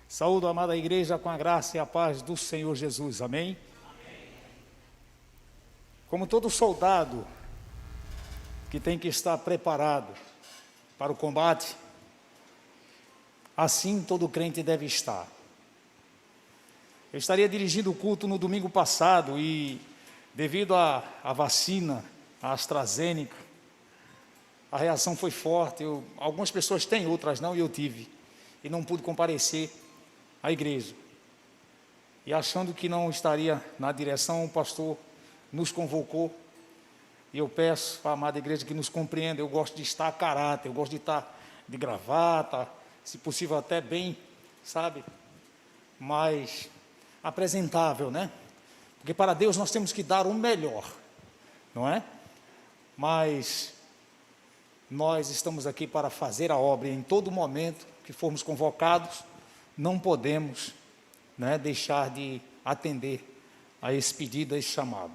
Saúdo a amada igreja com a graça e a paz do Senhor Jesus, amém? Como todo soldado que tem que estar preparado para o combate, assim todo crente deve estar. Eu estaria dirigindo o culto no domingo passado e, devido à vacina, a AstraZeneca, a reação foi forte. Algumas pessoas têm, outras não, e eu tive. E não pude comparecer à igreja. E achando que não estaria na direção, o pastor nos convocou. E eu peço à amada igreja que nos compreenda. Eu gosto de estar a caráter, eu gosto de estar de gravata, se possível até bem, sabe, mais apresentável, né? Porque para Deus nós temos que dar o melhor, não é? Mas nós estamos aqui para fazer a obra e em todo momento que formos convocados, não podemos, né, deixar de atender a esse pedido, a esse chamado.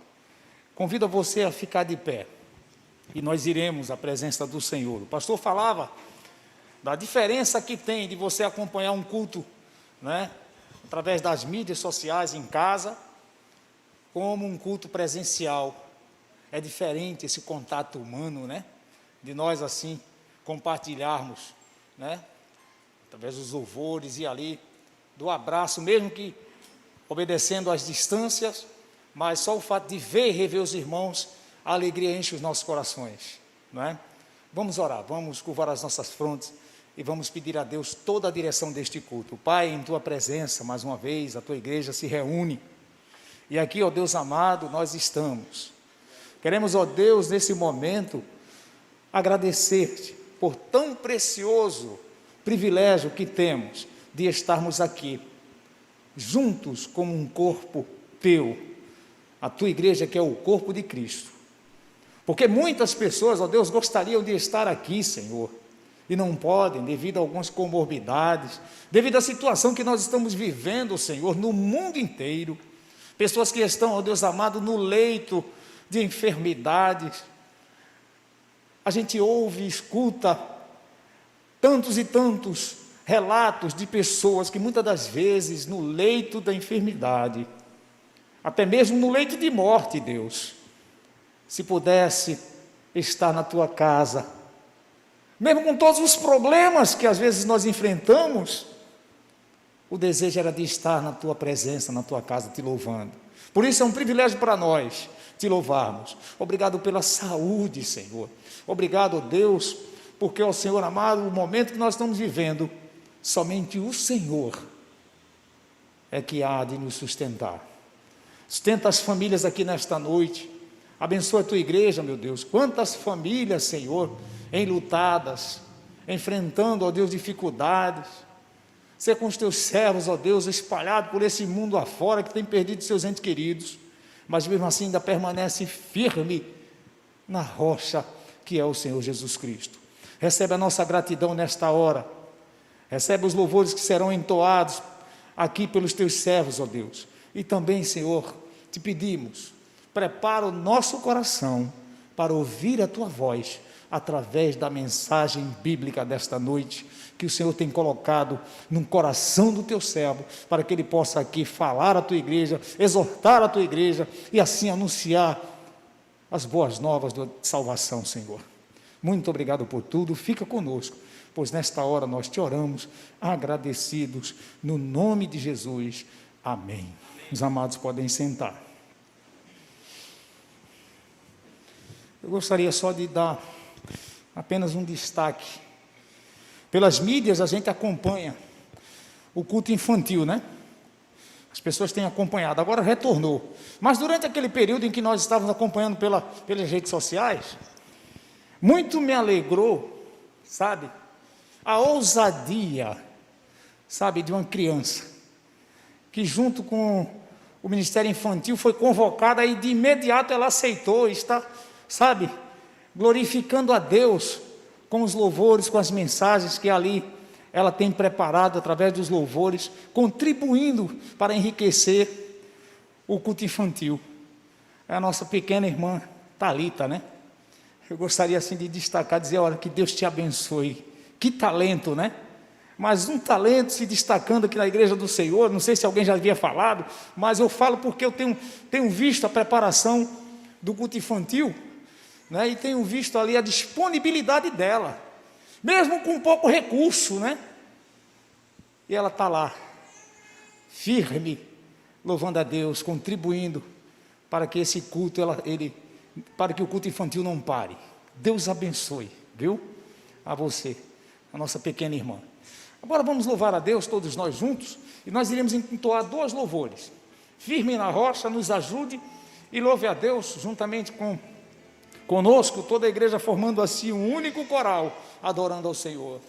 Convido você a ficar de pé e nós iremos à presença do Senhor. O pastor falava da diferença que tem de você acompanhar um culto, né, através das mídias sociais em casa, como um culto presencial. É diferente esse contato humano, né? De nós assim compartilharmos, né, através dos louvores e ali do abraço, mesmo que obedecendo às distâncias, mas só o fato de ver e rever os irmãos, a alegria enche os nossos corações, não é? Vamos orar, vamos curvar as nossas frontes e vamos pedir a Deus toda a direção deste culto. Pai, em tua presença, mais uma vez, a tua igreja se reúne e aqui, ó Deus amado, nós estamos. Queremos, ó Deus, nesse momento, agradecer-te por tão precioso privilégio que temos de estarmos aqui, juntos como um corpo teu, a tua igreja que é o corpo de Cristo. Porque muitas pessoas, ó Deus, gostariam de estar aqui, Senhor, e não podem, devido a algumas comorbidades, devido à situação que nós estamos vivendo, Senhor, no mundo inteiro. Pessoas que estão, ó Deus amado, no leito de enfermidades. A gente ouve e escuta tantos e tantos relatos de pessoas que muitas das vezes no leito da enfermidade, até mesmo no leito de morte, Deus, se pudesse estar na tua casa, mesmo com todos os problemas que às vezes nós enfrentamos, o desejo era de estar na tua presença, na tua casa, te louvando. Por isso é um privilégio para nós te louvarmos. Obrigado pela saúde, Senhor. Obrigado, Deus, porque, ó Senhor amado, o momento que nós estamos vivendo, somente o Senhor é que há de nos sustentar. Sustenta as famílias aqui nesta noite. Abençoa a tua igreja, meu Deus. Quantas famílias, Senhor, enlutadas, enfrentando, ó Deus, dificuldades. Ser com os teus servos, ó Deus, espalhados por esse mundo afora, que tem perdido seus entes queridos, mas mesmo assim ainda permanece firme na rocha que é o Senhor Jesus Cristo. Recebe a nossa gratidão nesta hora. Recebe os louvores que serão entoados aqui pelos teus servos, ó Deus. E também, Senhor, te pedimos, prepara o nosso coração para ouvir a tua voz através da mensagem bíblica desta noite, que o Senhor tem colocado no coração do teu servo, para que ele possa aqui falar à tua igreja, exortar a tua igreja e assim anunciar as boas novas de salvação, Senhor. Muito obrigado por tudo, fica conosco, pois nesta hora nós te oramos, agradecidos, no nome de Jesus, amém. Os amados podem sentar. Eu gostaria só de dar apenas um destaque. Pelas mídias a gente acompanha o culto infantil, né? As pessoas têm acompanhado, agora retornou. Mas durante aquele período em que nós estávamos acompanhando pelas redes sociais, muito me alegrou, sabe, a ousadia, sabe, de uma criança, que junto com o Ministério Infantil foi convocada e de imediato ela aceitou, está, sabe, glorificando a Deus com os louvores, com as mensagens que ali ela tem preparado através dos louvores, contribuindo para enriquecer o culto infantil. É a nossa pequena irmã Thalita, né? Eu gostaria assim de destacar, dizer, olha, que Deus te abençoe. Que talento, né? mas um talento se destacando aqui na igreja do Senhor. Não sei se alguém já havia falado, mas eu falo porque eu tenho visto a preparação do culto infantil, né? E tenho visto ali a disponibilidade dela, mesmo com pouco recurso, né? E ela está lá, firme, louvando a Deus, contribuindo para que esse culto, para que o culto infantil não pare. Deus abençoe, viu? A você, a nossa pequena irmã. Agora vamos louvar a Deus, todos nós juntos, e nós iremos entoar 2 louvores. Firme na rocha, nos ajude e louve a Deus juntamente conosco, toda a igreja formando assim um único coral, adorando ao Senhor.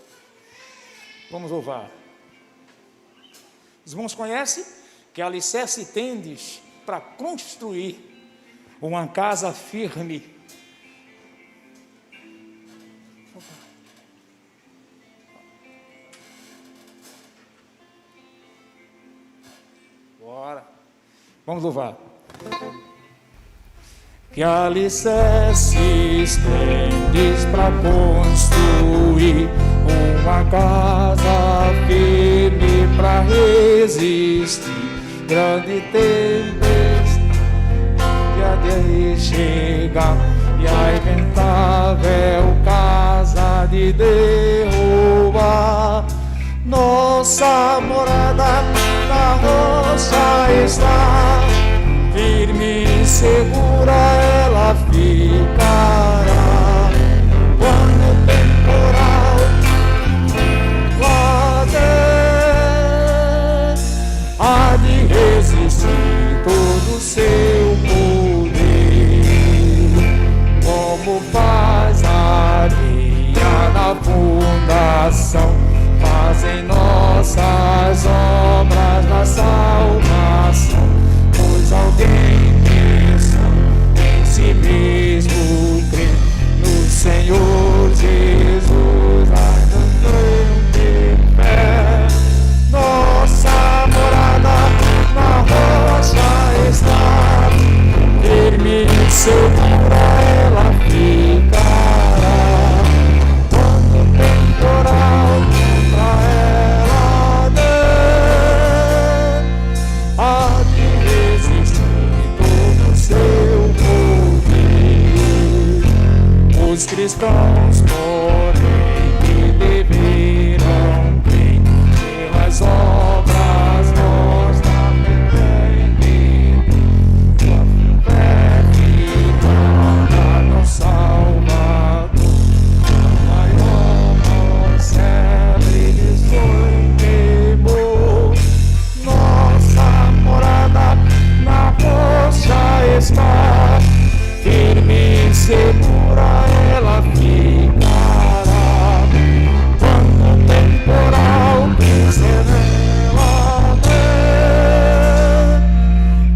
Vamos louvar. Os irmãos conhecem que alicerce tendes para construir uma casa firme. Bora. Vamos louvar. Que alicerces tendes para construir uma casa firme para resistir grande tempestade de chegar e a inventável casa de derrubar. Nossa morada na rocha está, firme e segura ela ficará. Quando o temporal bater, há de resistir todo o seu poder, como faz a areia na fundação, fazem nossas obras na salvação. Pois alguém pensando em si mesmo crê no Senhor Jesus, de pé. Nossa morada na rocha está, firme e segura ela ficará. Quando o temporal contra ela der, há de resistir todo o seu poder. Os cristãos, porém, que deverão crer pelas obras nós da fé firmada no Salvador, maior célebre de sonho temor. Nossa morada na rocha está, firme e segura ela ficará. Quando o temporal vencer nela der,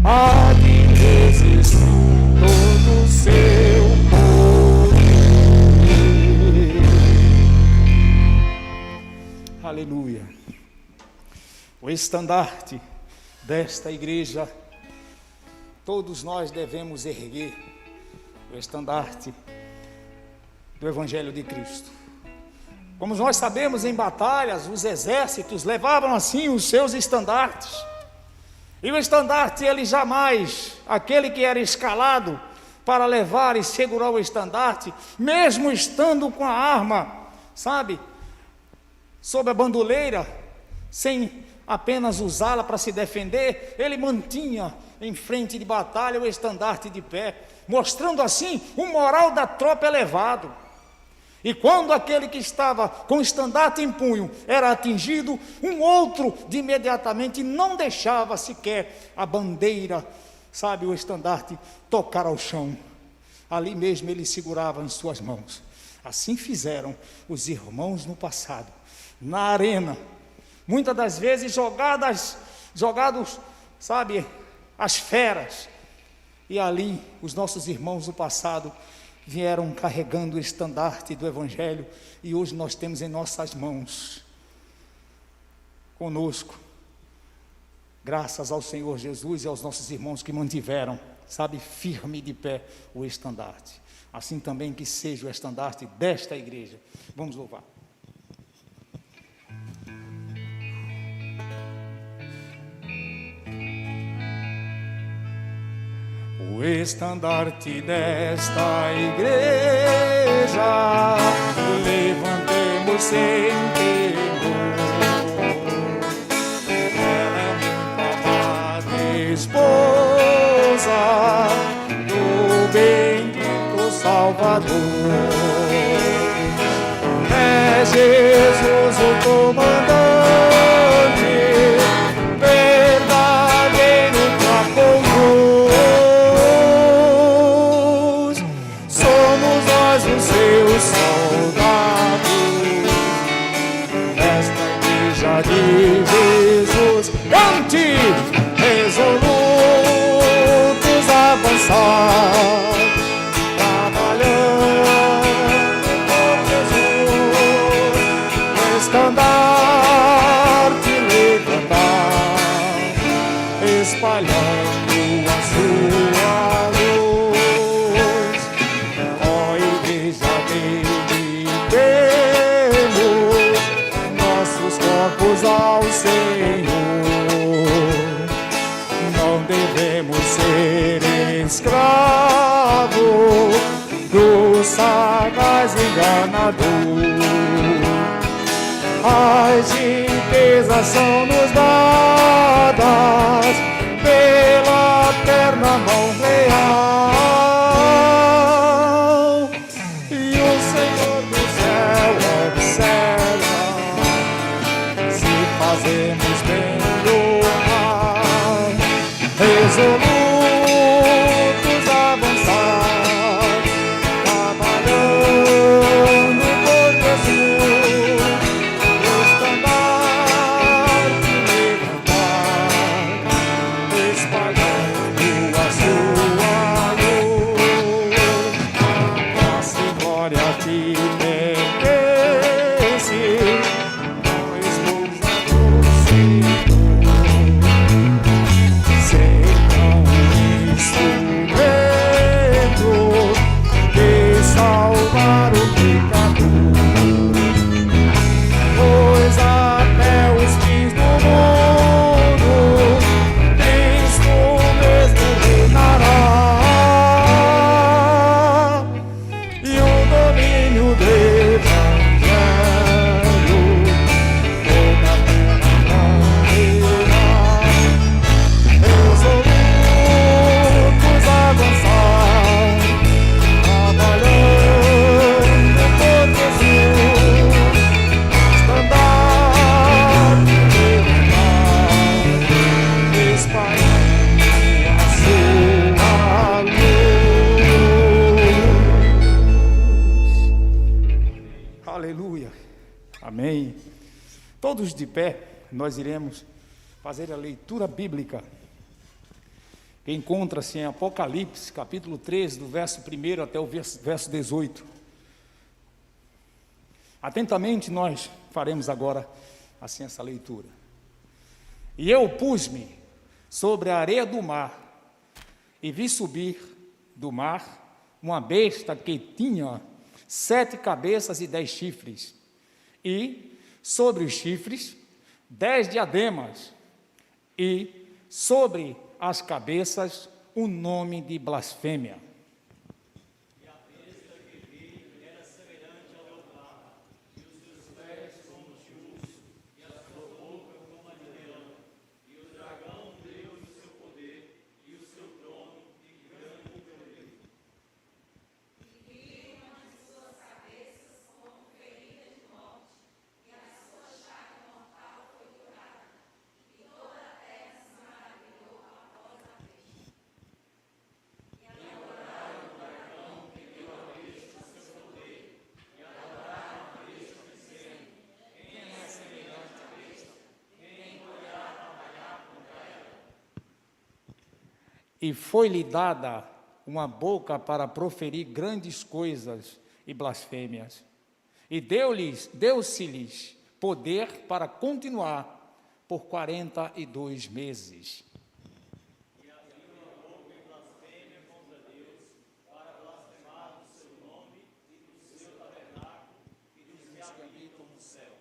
há de resistir todo o seu poder. Aleluia. O estandarte desta igreja, todos nós devemos erguer o estandarte do Evangelho de Cristo. Como nós sabemos, em batalhas, os exércitos levavam assim os seus estandartes. E o estandarte, ele jamais, aquele que era escalado para levar e segurar o estandarte, mesmo estando com a arma, sabe, sob a bandoleira, sem apenas usá-la para se defender, ele mantinha em frente de batalha o estandarte de pé, mostrando assim o moral da tropa elevado. E quando aquele que estava com o estandarte em punho era atingido, um outro de imediatamente não deixava sequer a bandeira, sabe, o estandarte tocar ao chão. Ali mesmo ele segurava em suas mãos. Assim fizeram os irmãos no passado, na arena, muitas das vezes jogados, sabe, as feras. E ali os nossos irmãos do passado vieram carregando o estandarte do Evangelho, e hoje nós temos em nossas mãos, conosco, graças ao Senhor Jesus e aos nossos irmãos que mantiveram, sabe, firme de pé o estandarte. Assim também que seja o estandarte desta igreja. Vamos louvar. estandarte desta igreja, levantemos sem temor. Ela é muito amada esposa do bendito Salvador. É Jesus o comandante, verdadeiro capuz. Somos nós os seus soldados, esta igreja de Jesus. Cante, resolutos avançar, estandarte levantar, espalhando a sua luz. Ó igreja, dediquemos nossos corpos ao Senhor. Não devemos ser escravos do sagaz enganador. As riquezas são-nos dadas pela terna mão leal, e o Senhor do céu observa se fazemos bem ou mal. Resolutos avançar, trabalhando por Jesus. Aleluia, amém. Todos de pé, nós iremos fazer a leitura bíblica que encontra-se em Apocalipse, capítulo 13, do verso 1 até o verso 18. Atentamente nós faremos agora assim essa leitura. E eu pus-me sobre a areia do mar e vi subir do mar uma besta que tinha 7 cabeças e 10 chifres, e sobre os chifres 10 diademas, e sobre as cabeças o nome de blasfêmia. E a besta que vi era semelhante ao leopardo, e os seus pés como de urso, e a sua boca como a de leão, e o dragão deu-lhe o seu poder, e o seu trono de grande poder. E foi-lhe dada uma boca para proferir grandes coisas e blasfêmias. E deu-se-lhes poder para continuar por 42 meses. E abriu a boca em blasfêmia contra Deus, para blasfemar do seu nome e do seu tabernáculo e dos que habitam no céu.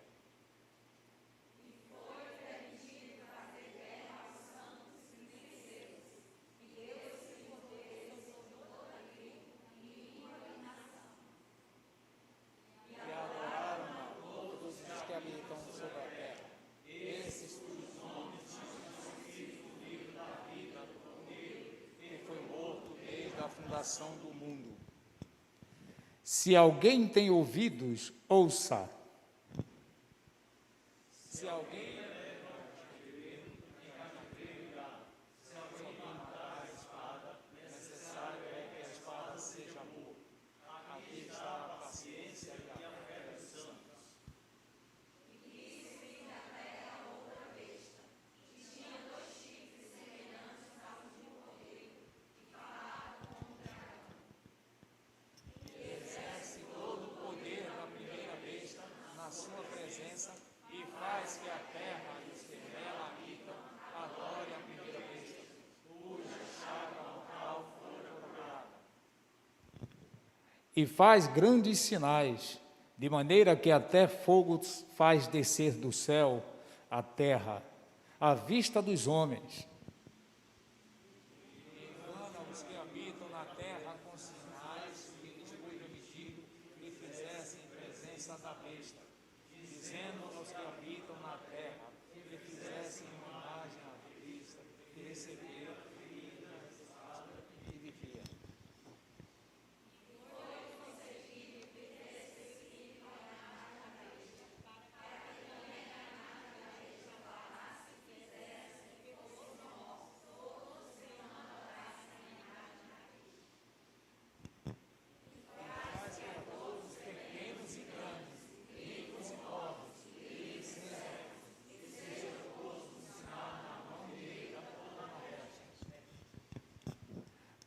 fundação do mundo. Se alguém tem ouvidos, ouça. Se alguém na sua presença e faz que a terra e os que nela habitam adorem a primeira besta, cuja chaga mortal fora procurada. E faz grandes sinais, de maneira que até fogo faz descer do céu a terra, à vista dos homens. Engana os que habitam na terra com sinais que lhes foi permitido que fizessem em presença da besta, dizendo aos que habitam na terra que fizessem uma imagem à vista, que receberam e vivia.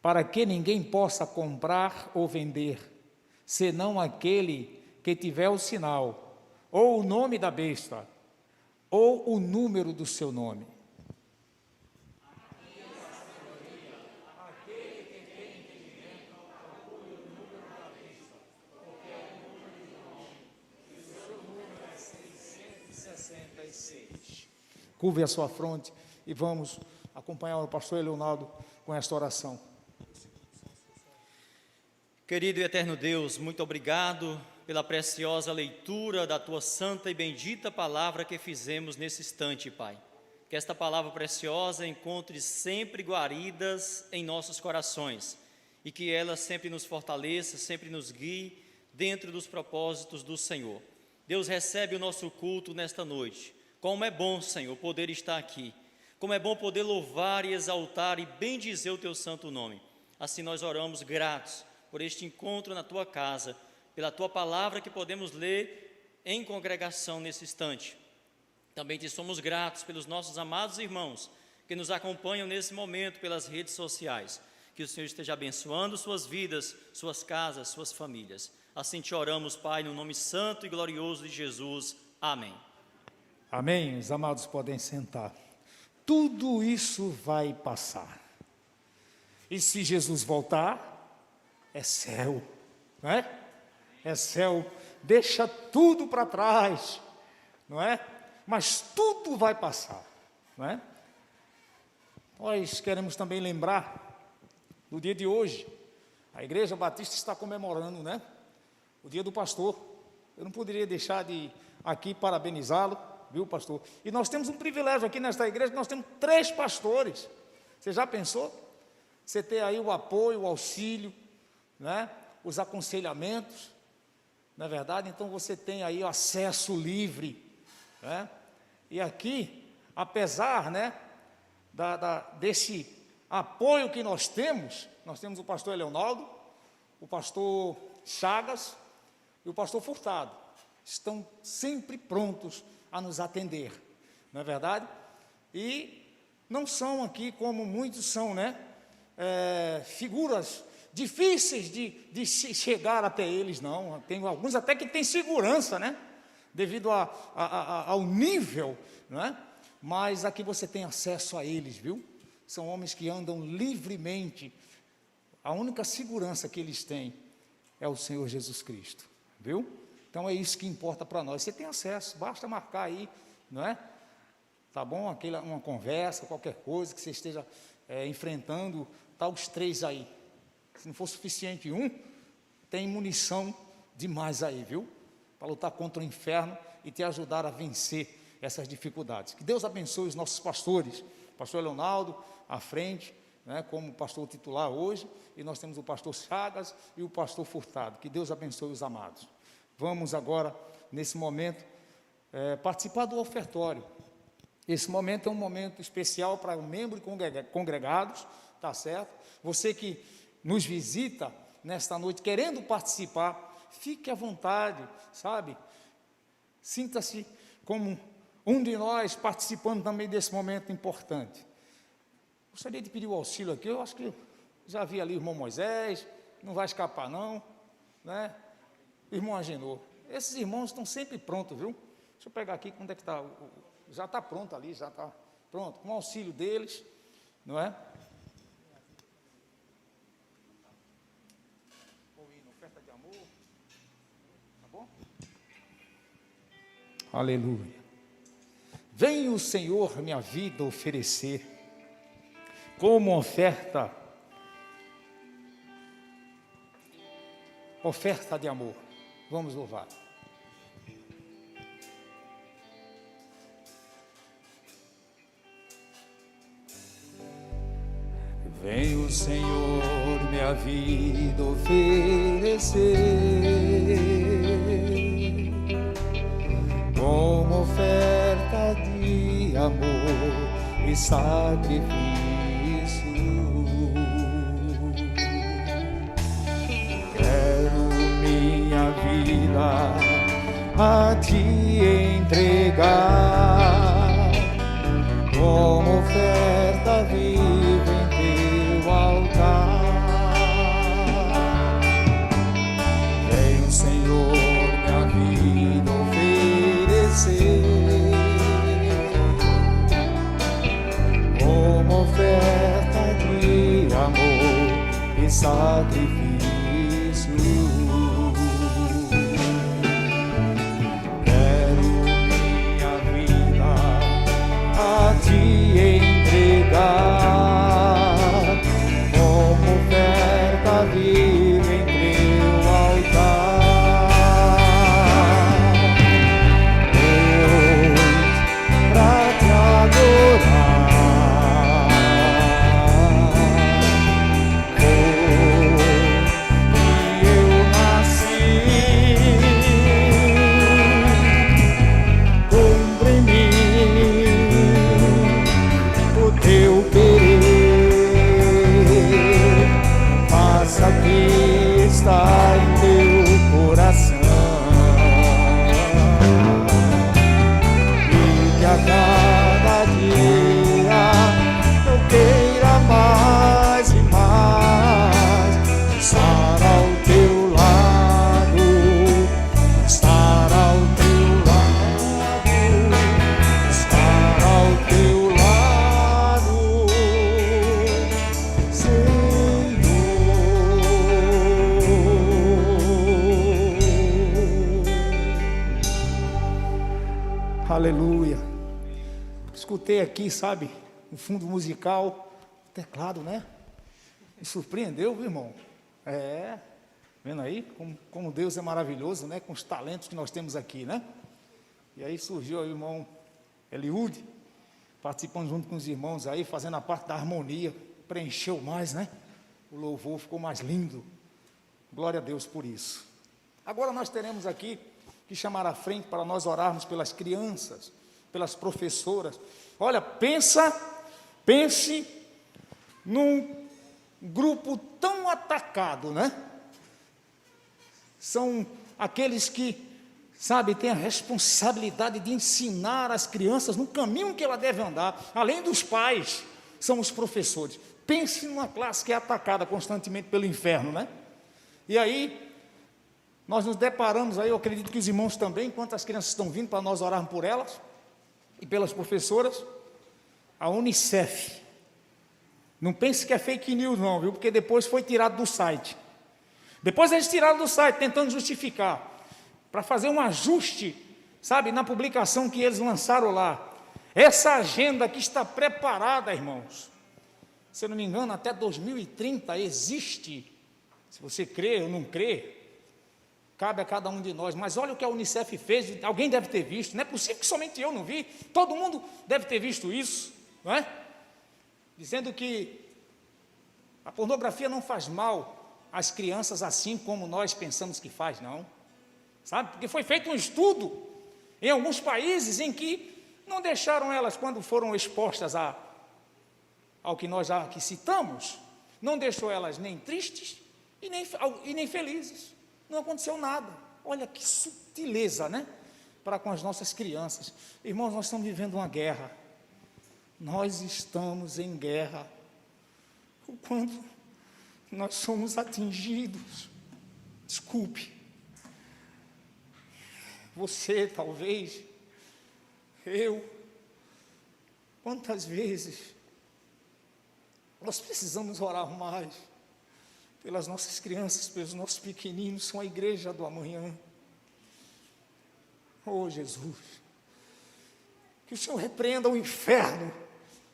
Para que ninguém possa comprar ou vender, senão aquele que tiver o sinal, ou o nome da besta, ou o número do seu nome. Aquele que tem entendimento, procure o número da besta, porque é o número do nome, e o seu número é 666. Curve a sua fronte e vamos acompanhar o pastor Leonardo com esta oração. Querido e eterno Deus, muito obrigado pela preciosa leitura da Tua santa e bendita palavra que fizemos nesse instante, Pai. Que esta palavra preciosa encontre sempre guaridas em nossos corações e que ela sempre nos fortaleça, sempre nos guie dentro dos propósitos do Senhor. Deus, recebe o nosso culto nesta noite. Como é bom, Senhor, poder estar aqui. Como é bom poder louvar e exaltar e bendizer o Teu santo nome. Assim nós oramos gratos por este encontro na Tua casa, pela Tua palavra que podemos ler em congregação nesse instante. Também Te somos gratos pelos nossos amados irmãos que nos acompanham nesse momento pelas redes sociais. Que o Senhor esteja abençoando suas vidas, suas casas, suas famílias. Assim Te oramos, Pai, no nome santo e glorioso de Jesus. Amém. Amém. Os amados podem sentar. Tudo isso vai passar. E se Jesus voltar, é céu, não é? É céu, deixa tudo para trás, não é? Mas tudo vai passar, não é? Nós queremos também lembrar do dia de hoje. A Igreja Batista está comemorando, né? O dia do pastor. Eu não poderia deixar de aqui parabenizá-lo, viu, pastor? E nós temos um privilégio aqui nesta igreja, nós temos 3 pastores. Você já pensou? Você ter aí o apoio, o auxílio, né? Os aconselhamentos, não é verdade? Então você tem aí o acesso livre, né? E aqui, apesar, né, desse apoio que nós temos o pastor Leonardo, o pastor Chagas e o pastor Furtado, estão sempre prontos a nos atender, não é verdade? E não são aqui como muitos são, né? Figuras difíceis de chegar até eles, não. Tem alguns até que têm segurança, né? Devido ao nível, né? Mas aqui você tem acesso a eles, viu? São homens que andam livremente. A única segurança que eles têm é o Senhor Jesus Cristo, viu? Então é isso que importa para nós. Você tem acesso, basta marcar aí, não é? Tá bom? Uma conversa, qualquer coisa que você esteja enfrentando, tá os 3 aí. Se não for suficiente um, tem munição demais aí, viu? Para lutar contra o inferno e te ajudar a vencer essas dificuldades. Que Deus abençoe os nossos pastores, pastor Leonardo, à frente, né, como pastor titular hoje, e nós temos o pastor Chagas e o pastor Furtado. Que Deus abençoe os amados. Vamos agora, nesse momento, participar do ofertório. Esse momento é um momento especial para um membro e congregados, tá certo? Você que nos visita nesta noite querendo participar, fique à vontade, sabe? Sinta-se como um de nós participando também desse momento importante. Gostaria de pedir o auxílio aqui, eu acho que já vi ali o irmão Moisés, não vai escapar não, né? Irmão Agenor, esses irmãos estão sempre prontos, viu? Deixa eu pegar aqui, onde é que está? Já está pronto ali, já está pronto, com o auxílio deles, não é? Vou ir na oferta de amor, tá bom? Aleluia. Vem o Senhor minha vida oferecer, como oferta de amor. Vamos louvar. Vem o Senhor minha vida oferecer, como oferta de amor e sacrifício. Quero minha vida a te entregar, como oferta viva em teu altar. Vem o Senhor minha vida oferecer, como oferta de amor e sacrifício. Quero minha vida a te entregar, como oferta viva em teu altar. Hoje pra te adorar, que eu nasci. Cumpre em mim o teu querer, faça que está em teu coração, e que a cada dia eu queira mais e mais estar ao teu lado, estar ao teu lado, estar ao teu lado, Senhor. Aleluia. Escutei aqui, sabe, no fundo musical, teclado, né? Me surpreendeu, viu, irmão? Vendo aí como Deus é maravilhoso, né? Com os talentos que nós temos aqui, né? E aí surgiu aí o irmão Eliúde, participando junto com os irmãos aí, fazendo a parte da harmonia, preencheu mais, né? O louvor ficou mais lindo. Glória a Deus por isso. Agora nós teremos aqui que chamar à frente para nós orarmos pelas crianças, pelas professoras. Olha, pense num grupo tão atacado, né? São aqueles que, sabe, têm a responsabilidade de ensinar as crianças no caminho que ela deve andar, além dos pais, são os professores. Pense numa classe que é atacada constantemente pelo inferno, né? E aí, nós nos deparamos aí, eu acredito que os irmãos também, enquanto as crianças estão vindo para nós orarmos por elas, e pelas professoras, a Unicef. Não pense que é fake news não, viu? Porque depois foi tirado do site. Depois eles tiraram do site, tentando justificar, para fazer um ajuste, sabe, na publicação que eles lançaram lá. Essa agenda que está preparada, irmãos, se eu não me engano, até 2030 existe. Se você crê ou não crê, cabe a cada um de nós. Mas olha o que a Unicef fez, alguém deve ter visto, não é possível que somente eu não vi, todo mundo deve ter visto isso, não é? Dizendo que A pornografia não faz mal às crianças assim como nós pensamos que faz, não. Sabe? Porque foi feito um estudo em alguns países em que não deixaram elas, quando foram expostas ao que nós já aqui citamos, não deixou elas nem tristes e nem felizes. Não aconteceu nada. Olha que sutileza, né? Para com as nossas crianças. Irmãos, nós estamos vivendo uma guerra. Nós estamos em guerra. Quando nós somos atingidos, desculpe, você talvez, eu, quantas vezes nós precisamos orar mais pelas nossas crianças, pelos nossos pequeninos, são a igreja do amanhã. Oh Jesus, que o Senhor repreenda o inferno,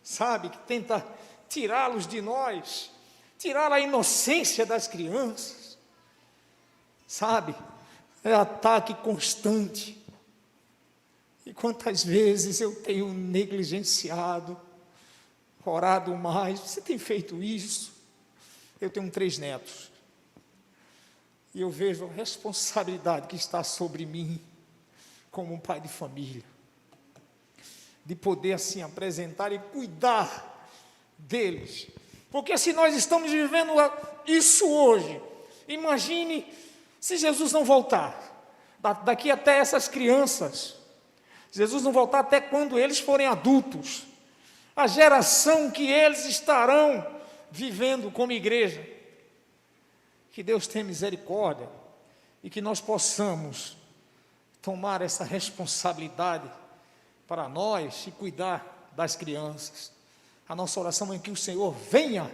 sabe, que tenta tirá-los de nós, tirar a inocência das crianças, sabe, é ataque constante. E quantas vezes eu tenho negligenciado, orado mais. Você tem feito isso? Eu tenho 3 netos, e eu vejo a responsabilidade que está sobre mim, como um pai de família, de poder assim apresentar e cuidar deles, porque se nós estamos vivendo isso hoje, imagine se Jesus não voltar, daqui até essas crianças, Jesus não voltar até quando eles forem adultos, a geração que eles estarão vivendo como igreja. Que Deus tenha misericórdia e que nós possamos tomar essa responsabilidade para nós e cuidar das crianças. A nossa oração é que o Senhor venha,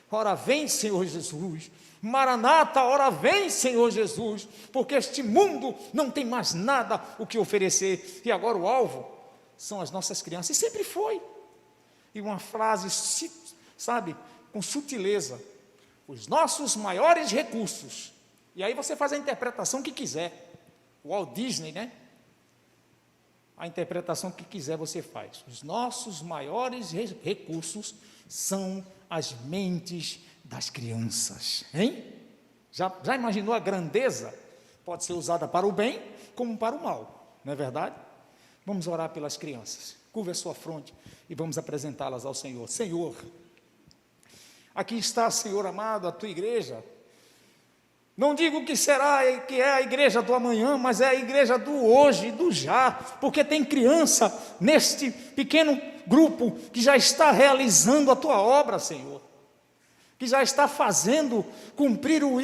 ora vem Senhor Jesus, Maranata, ora vem Senhor Jesus, porque este mundo não tem mais nada o que oferecer, e agora o alvo são as nossas crianças, e sempre foi. E uma frase, sabe, com sutileza, os nossos maiores recursos, e aí você faz a interpretação que quiser, o Walt Disney, né? A interpretação que quiser você faz. Os nossos maiores recursos são as mentes das crianças, hein? Já imaginou a grandeza? Pode ser usada para o bem como para o mal, não é verdade? Vamos orar pelas crianças. Curva a sua fronte e vamos apresentá-las ao Senhor. Senhor, aqui está, Senhor amado, a tua igreja. Não digo que é a igreja do amanhã, mas é a igreja do hoje, do já, porque tem criança neste pequeno grupo que já está realizando a tua obra, Senhor, que já está fazendo cumprir o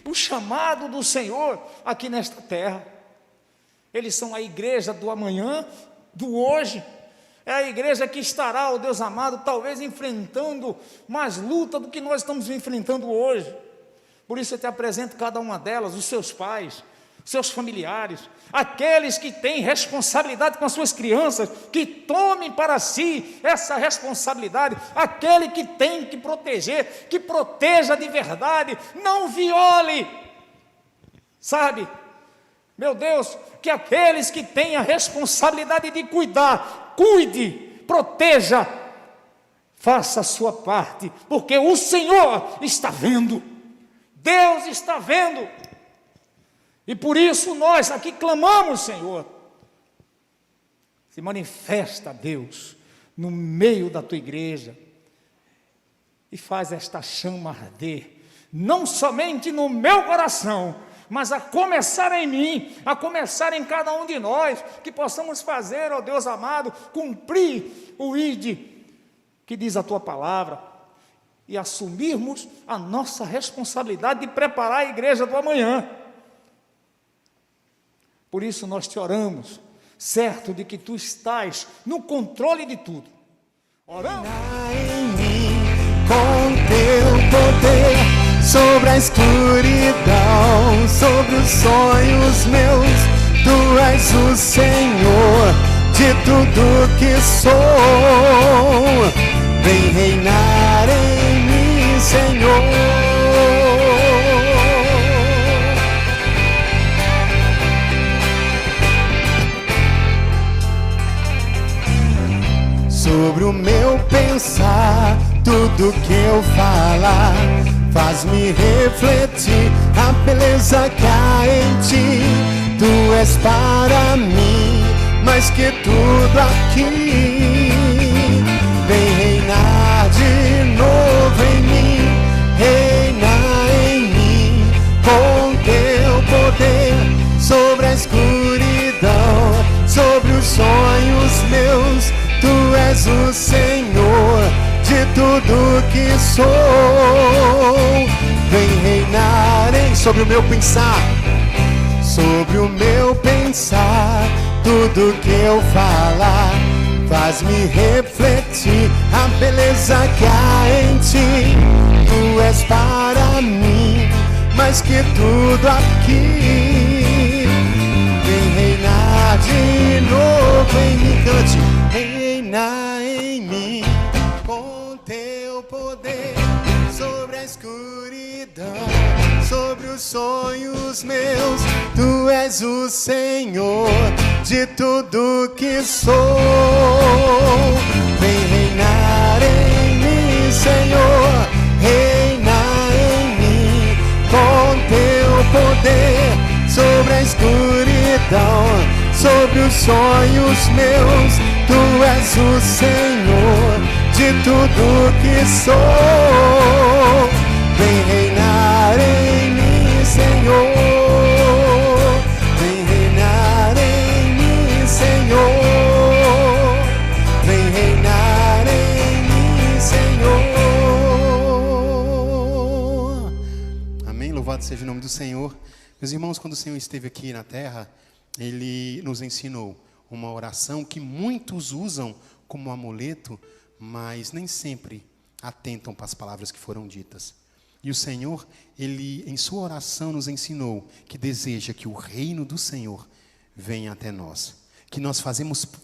o chamado do Senhor aqui nesta terra. Eles são a igreja do amanhã, do hoje, é a igreja que estará, ó Deus amado, talvez enfrentando mais luta do que nós estamos enfrentando hoje. Por isso eu te apresento cada uma delas, os seus pais, seus familiares, aqueles que têm responsabilidade com as suas crianças, que tomem para si essa responsabilidade, aquele que tem que proteger, que proteja de verdade, não viole, sabe, meu Deus, que aqueles que têm a responsabilidade de cuidar, cuide, proteja, faça a sua parte, porque o Senhor está vendo, Deus está vendo, e por isso nós aqui clamamos, Senhor, se manifesta, Deus, no meio da tua igreja, e faz esta chama arder, não somente no meu coração, mas a começar em mim, a começar em cada um de nós, que possamos fazer, ó Deus amado, cumprir o ID, que diz a tua palavra, e assumirmos a nossa responsabilidade de preparar a igreja do amanhã. Por isso nós te oramos, certo de que tu estás no controle de tudo. Oramos em mim com teu poder, sobre a escuridão, sobre os sonhos meus, tu és o Senhor de tudo que sou. Vem reinar em mim, Senhor. sobre o meu pensar, tudo que eu falar faz-me refletir a beleza que há em ti. Tu és para mim mais que tudo aqui. Vem reinar de novo em mim, reinar em mim com teu poder sobre a escuridão, sobre os sonhos meus. Tu és o Senhor de tudo que sou. Vem reinar sobre o meu pensar, sobre o meu pensar, tudo que eu falar faz-me refletir a beleza que há em ti. Tu és para mim mais que tudo aqui. Vem reinar de novo em mim, cante. Reinar em mim com teu poder sobre a escuridão, sobre os sonhos meus. Tu és o Senhor de tudo que sou. Vem reinar em mim, Senhor, reinar em mim com teu poder sobre a escuridão, sobre os sonhos meus. Tu és o Senhor de tudo que sou. Vem reinar em mim, Senhor. Vem reinar em mim, Senhor. Vem reinar em mim, Senhor. Amém? Louvado seja o nome do Senhor. Meus irmãos, quando o Senhor esteve aqui na terra, Ele nos ensinou uma oração que muitos usam como amuleto, mas nem sempre atentam para as palavras que foram ditas. E o Senhor, Ele em sua oração nos ensinou que deseja que o reino do Senhor venha até nós, que nós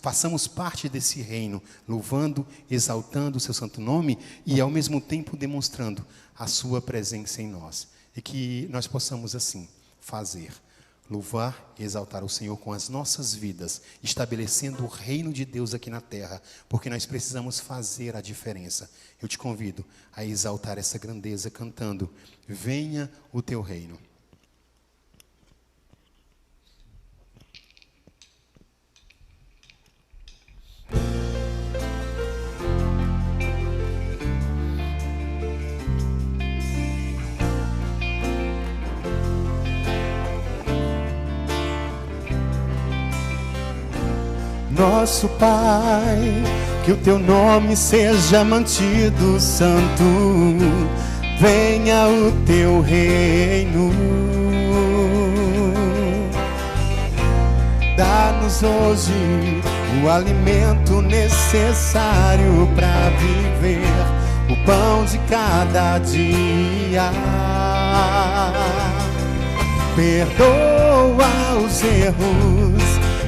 façamos parte desse reino, louvando, exaltando o seu santo nome e ao mesmo tempo demonstrando a sua presença em nós. E que nós possamos assim fazer, louvar e exaltar o Senhor com as nossas vidas, estabelecendo o reino de Deus aqui na terra, porque nós precisamos fazer a diferença. Eu te convido a exaltar essa grandeza cantando: venha o teu reino. Nosso Pai, que o teu nome seja mantido santo, venha o teu reino. Dá-nos hoje o alimento necessário para viver, o pão de cada dia. Perdoa os erros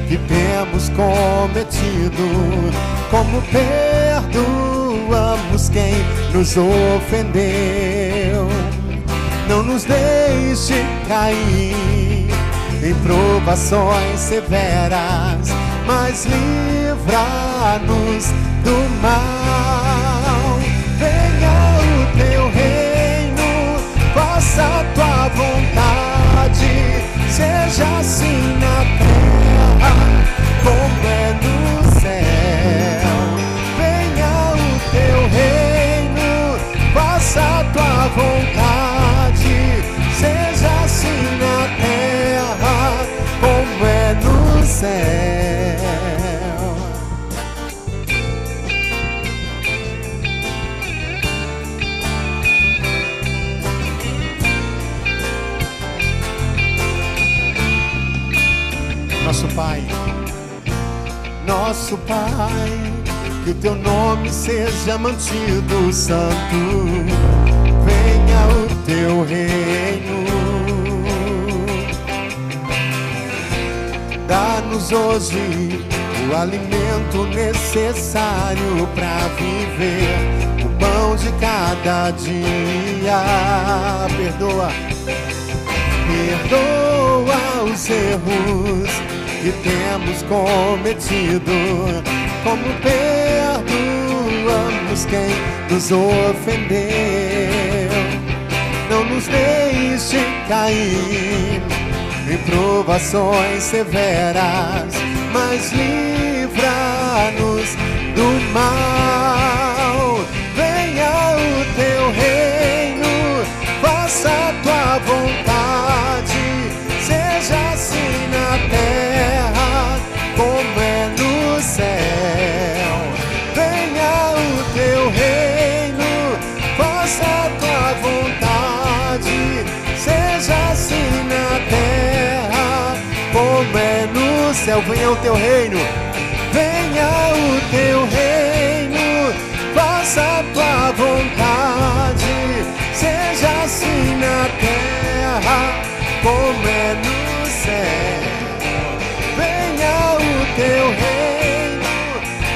que temos cometido, como perdoamos quem nos ofendeu. Não nos deixe cair em provações severas, mas livra-nos do mal. Venha o teu reino, faça a tua vontade, seja assim na terra como é no céu. Venha o teu reino, faça a tua vontade, seja assim na terra como é no céu. Nosso Pai, que o teu nome seja mantido santo, venha o teu reino. Dá-nos hoje o alimento necessário para viver, o pão de cada dia. Perdoa os erros que temos cometido, como perdoamos perdoaremos quem nos ofendeu. Não nos deixe cair em provações severas, mas livra-nos do mal. Venha o teu reino, faça a tua vontade, seja assim na terra como é no céu. Venha o teu reino, faça a tua vontade, seja assim na terra como é no céu. Venha o teu reino, venha o teu reino, faça a tua vontade, seja assim na terra como é no céu. Venha o teu reino,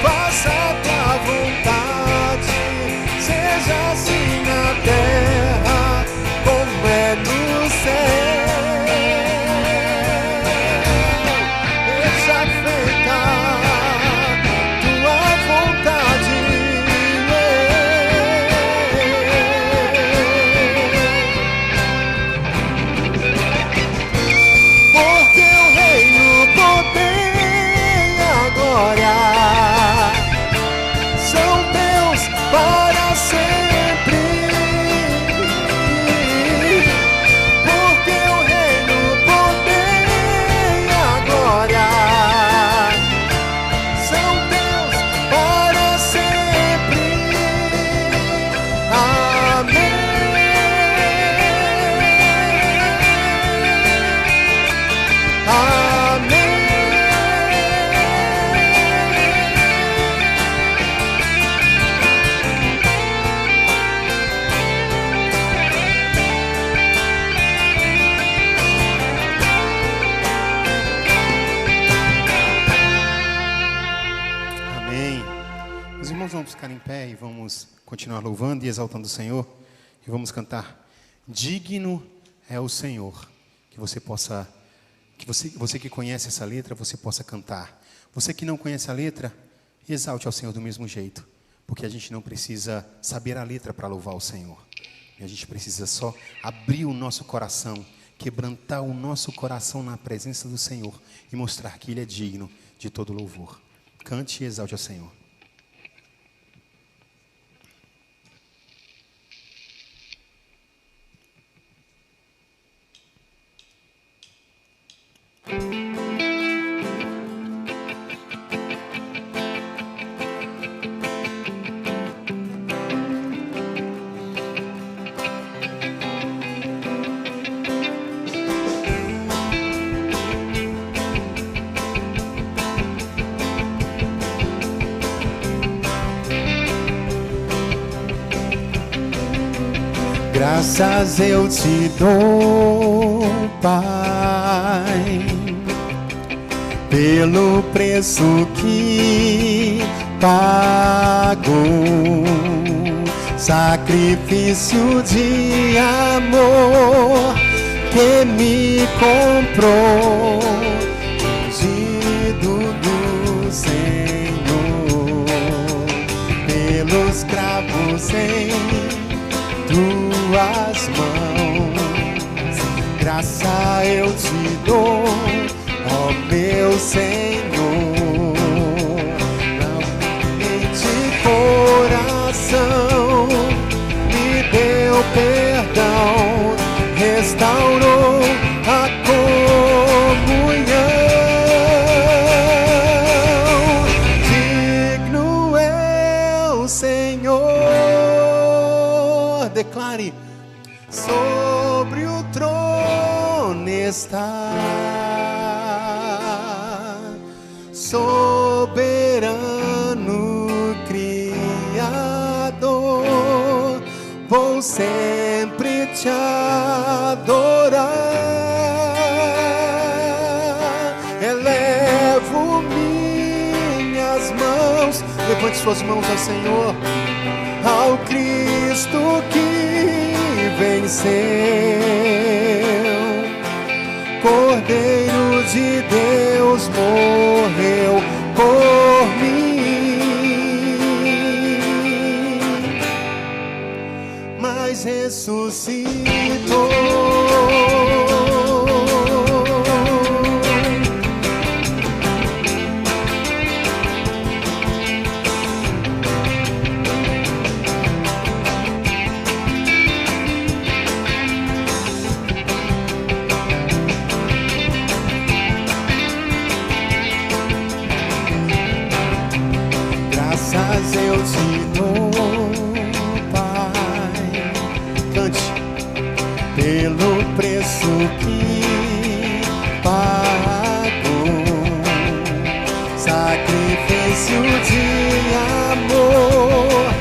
faça a tua vontade, seja assim na terra como é no céu. Deixa feita tua vontade, porque o reino, o poder e a glória são teus para sempre. Porque o reino, o poder e a glória são teus para sempre. Amém. Amém. Amém. Os irmãos vão ficar em pé e vamos continuar louvando e exaltando o Senhor. E vamos cantar: digno é o Senhor. Que você possa, você que conhece essa letra, você possa cantar. Você que não conhece a letra, exalte ao Senhor do mesmo jeito. Porque a gente não precisa saber a letra para louvar o Senhor. E a gente precisa só abrir o nosso coração, quebrantar o nosso coração na presença do Senhor e mostrar que Ele é digno de todo louvor. Cante e exalte ao Senhor. Graças eu te dou, Pai, pelo preço que pagou, sacrifício de amor que me comprou, ungido do Senhor, pelos cravos em tuas mãos. Graça eu te dou, ó meu Senhor. Mente e coração me deu perdão, restaurou a comunhão. Digno é o Senhor. Declare: sobre o trono está, soberano Criador, vou sempre te adorar. Elevo minhas mãos, levante suas mãos ao Senhor, ao Cristo que venceu, Cordeiro de Deus morreu por mim. mas ressuscitou. Graças eu te dou, Pai. Cante. Pelo preço que pagou, sacrifício de amor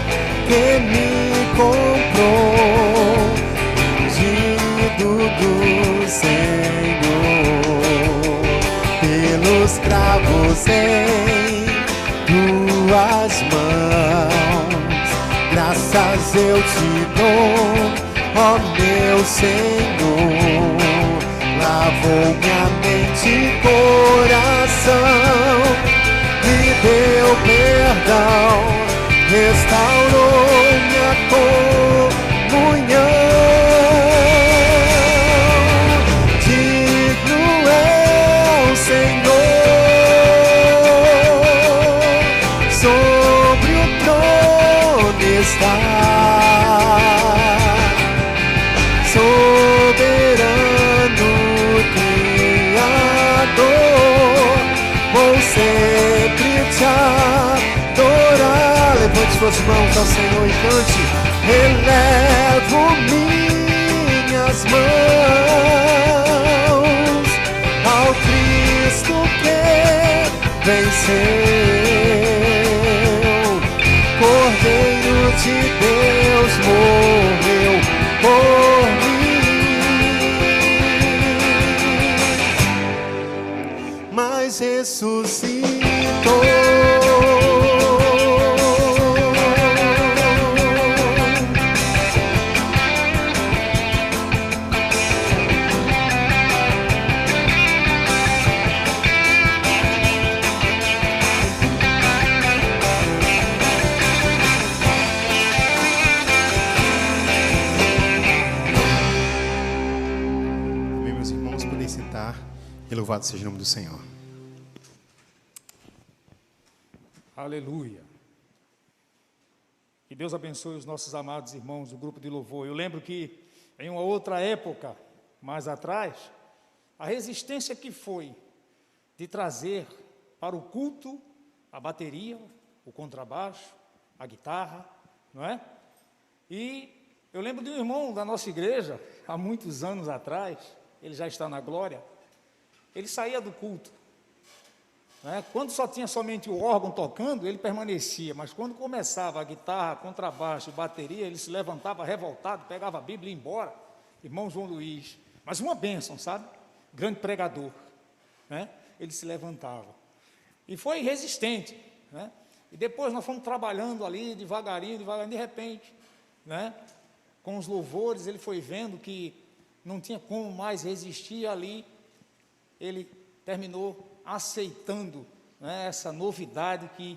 que me comprou, ungido do Senhor, pelos cravos em tuas mãos. Graças eu te dou, ó meu Senhor. Lavou minha mente e coração, me deu perdão, restaurou minha comunhão. Digno é o Senhor, sobre o trono está, soberano Criador. Vou sempre te adorar. Levante suas mãos ao Senhor e cante. Elevo minhas mãos ao Cristo que venceu. Cordeiro de Deus morreu por mim, mas ressuscitou. E louvado seja o nome do Senhor. Aleluia. Que Deus abençoe os nossos amados irmãos do grupo de louvor. Eu lembro que em uma outra época, mais atrás, a resistência que foi de trazer para o culto a bateria, o contrabaixo, a guitarra, não é? E eu lembro de um irmão da nossa igreja, há muitos anos atrás, ele já está na glória. Ele saía do culto, né? Quando só tinha somente o órgão tocando, ele permanecia, mas quando começava a guitarra, contrabaixo, bateria, ele se levantava revoltado, pegava a Bíblia e ia embora. Irmão João Luiz, mas uma bênção, sabe? Grande pregador, né? Ele se levantava e foi resistente, né? E depois nós fomos trabalhando ali devagarinho, de repente, né? Com os louvores, ele foi vendo que não tinha como mais resistir ali. Ele terminou aceitando, né, essa novidade que,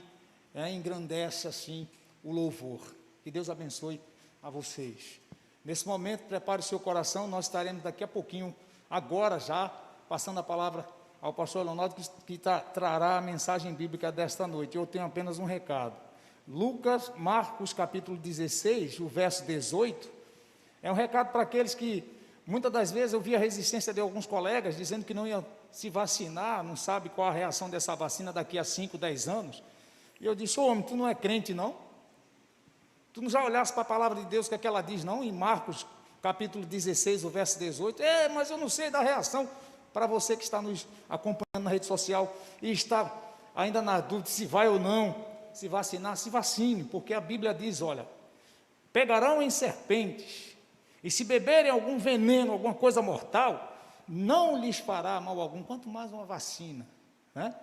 né, engrandece assim o louvor. Que Deus abençoe a vocês. Nesse momento, prepare o seu coração, nós estaremos daqui a pouquinho, agora já, passando a palavra ao pastor Leonardo, que trará a mensagem bíblica desta noite. Eu tenho apenas um recado. Marcos capítulo 16, o verso 18, é um recado para aqueles que muitas das vezes eu vi a resistência de alguns colegas dizendo que não iam se vacinar, não sabe qual a reação dessa vacina daqui a 5, 10 anos. E eu disse: ô homem, tu não é crente não? Tu não já olhaste para a palavra de Deus, o que é que ela diz não? Em Marcos capítulo 16, o verso 18. Mas eu não sei da reação. Para você que está nos acompanhando na rede social e está ainda na dúvida se vai ou não se vacinar, se vacine, porque a Bíblia diz, olha, pegarão em serpentes, e se beberem algum veneno, alguma coisa mortal, não lhes fará mal algum, quanto mais uma vacina, né?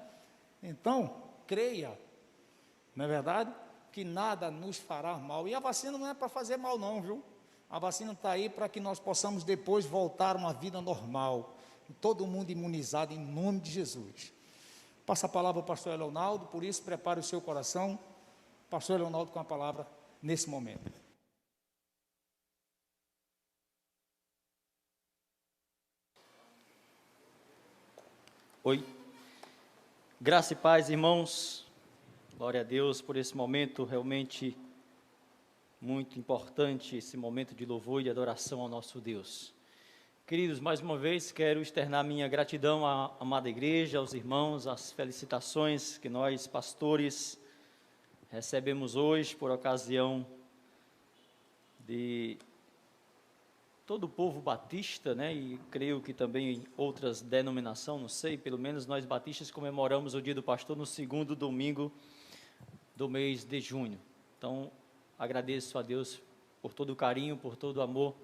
Então, creia, não é verdade? Que nada nos fará mal, e a vacina não é para fazer mal não, viu? A vacina está aí para que nós possamos depois voltar a uma vida normal, todo mundo imunizado em nome de Jesus. Passa a palavra ao pastor Leonardo, por isso prepare o seu coração, pastor Leonardo com a palavra nesse momento. Oi. Graça e paz, irmãos. Glória a Deus por esse momento realmente muito importante, esse momento de louvor e de adoração ao nosso Deus. Queridos, mais uma vez quero externar minha gratidão à amada igreja, aos irmãos, as felicitações que nós, pastores, recebemos hoje por ocasião de todo o povo batista, né, e creio que também em outras denominações, não sei, pelo menos nós batistas comemoramos o Dia do Pastor no segundo domingo do mês de junho. Então, agradeço a Deus por todo o carinho, por todo o amor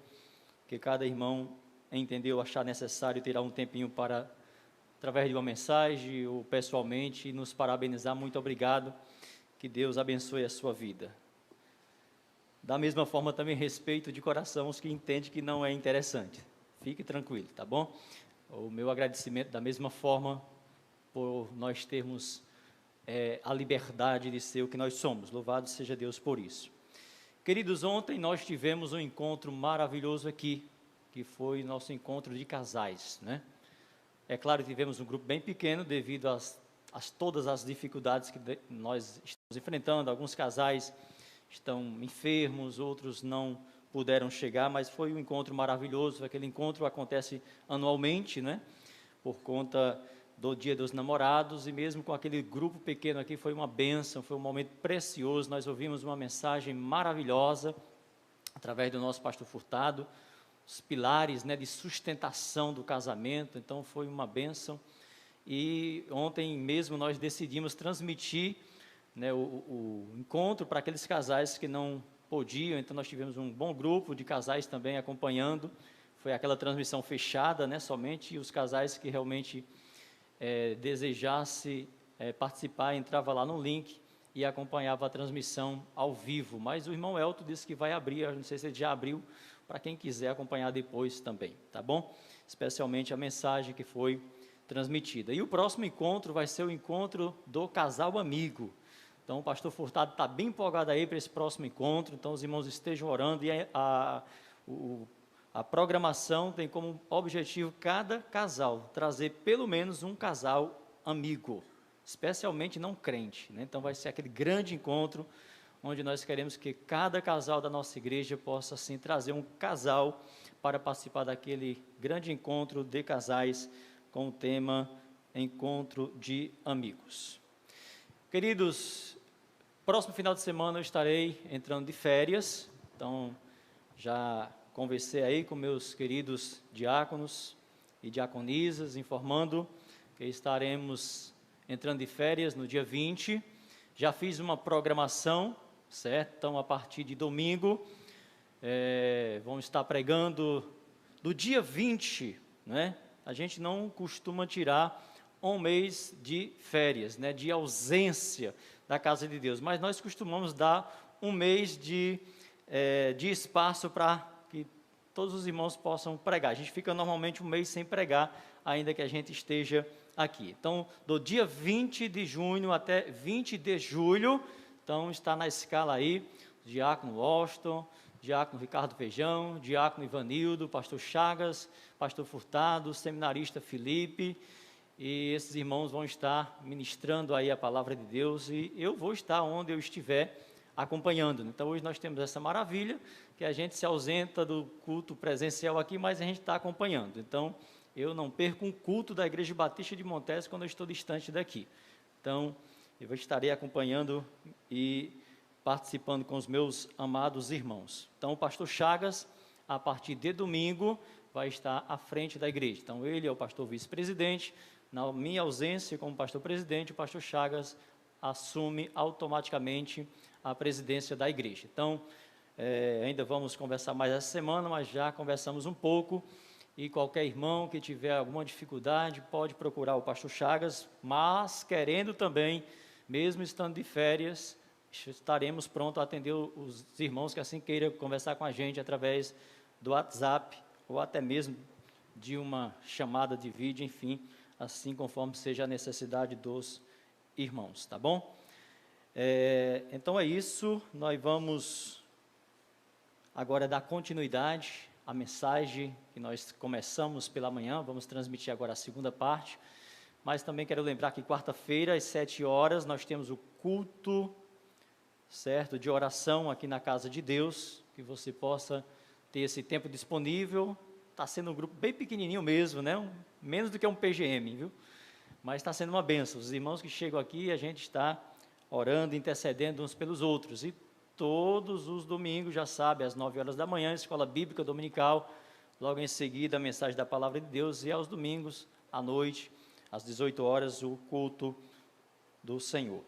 que cada irmão entendeu achar necessário tirar um tempinho para, através de uma mensagem ou pessoalmente, nos parabenizar. Muito obrigado, que Deus abençoe a sua vida. Da mesma forma, também respeito de coração os que entendem que não é interessante. Fique tranquilo, tá bom? O meu agradecimento, da mesma forma, por nós termos a liberdade de ser o que nós somos. Louvado seja Deus por isso. Queridos, ontem nós tivemos um encontro maravilhoso aqui, que foi nosso encontro de casais, né? É claro que tivemos um grupo bem pequeno, devido a todas as dificuldades que nós estamos enfrentando. Alguns casais estão enfermos, outros não puderam chegar, mas foi um encontro maravilhoso. Aquele encontro acontece anualmente, né? Por conta do Dia dos Namorados, e mesmo com aquele grupo pequeno aqui, foi uma bênção, foi um momento precioso. Nós ouvimos uma mensagem maravilhosa, através do nosso pastor Furtado, os pilares, né, de sustentação do casamento. Então foi uma bênção, e ontem mesmo nós decidimos transmitir, né, o encontro para aqueles casais que não podiam. Então nós tivemos um bom grupo de casais também acompanhando. Foi aquela transmissão fechada, né, somente, e os casais que realmente desejasse participar, entrava lá no link e acompanhava a transmissão ao vivo. Mas o irmão Elton disse que vai abrir, eu não sei se ele já abriu, para quem quiser acompanhar depois também, tá bom? Especialmente a mensagem que foi transmitida. E o próximo encontro vai ser o encontro do casal amigo. Então o pastor Furtado está bem empolgado aí para esse próximo encontro, então os irmãos estejam orando. E a programação tem como objetivo cada casal trazer pelo menos um casal amigo, especialmente não crente, né? Então vai ser aquele grande encontro onde nós queremos que cada casal da nossa igreja possa assim trazer um casal para participar daquele grande encontro de casais com o tema Encontro de Amigos. Queridos, próximo final de semana eu estarei entrando de férias, então já conversei aí com meus queridos diáconos e diaconisas, informando que estaremos entrando de férias no dia 20. Já fiz uma programação, certo? Então, a partir de domingo, vamos estar pregando do dia 20, né? A gente não costuma tirar um mês de férias, né? De ausência da casa de Deus, mas nós costumamos dar um mês de espaço para que todos os irmãos possam pregar. A gente fica normalmente um mês sem pregar, ainda que a gente esteja aqui. Então, do dia 20 de junho até 20 de julho, então está na escala aí, diácono Washington, diácono Ricardo Feijão, diácono Ivanildo, pastor Chagas, pastor Furtado, seminarista Felipe, e esses irmãos vão estar ministrando aí a palavra de Deus, e eu vou estar onde eu estiver acompanhando. Então, hoje nós temos essa maravilha, que a gente se ausenta do culto presencial aqui, mas a gente está acompanhando. Então, eu não perco um culto da Igreja Batista de Montes quando eu estou distante daqui. Então, eu estarei acompanhando e participando com os meus amados irmãos. Então, o pastor Chagas, a partir de domingo, vai estar à frente da igreja. Então, ele é o pastor vice-presidente. Na minha ausência como pastor presidente, o pastor Chagas assume automaticamente a presidência da igreja. Então, ainda vamos conversar mais essa semana, mas já conversamos um pouco, e qualquer irmão que tiver alguma dificuldade pode procurar o pastor Chagas, mas querendo também, mesmo estando de férias, estaremos prontos a atender os irmãos que assim queiram conversar com a gente através do WhatsApp, ou até mesmo de uma chamada de vídeo, enfim, assim conforme seja a necessidade dos irmãos, tá bom? Então é isso, nós vamos agora dar continuidade à mensagem que nós começamos pela manhã. Vamos transmitir agora a segunda parte, mas também quero lembrar que quarta-feira, às 7 horas, nós temos o culto, certo, de oração aqui na Casa de Deus, que você possa ter esse tempo disponível. Está sendo um grupo bem pequenininho mesmo, né? Menos do que um PGM, viu? Mas está sendo uma bênção. Os irmãos que chegam aqui, a gente está orando, intercedendo uns pelos outros. E todos os domingos, já sabe, às 9 horas da manhã, Escola Bíblica Dominical, logo em seguida a mensagem da Palavra de Deus, e aos domingos, à noite, às 18 horas, o culto do Senhor.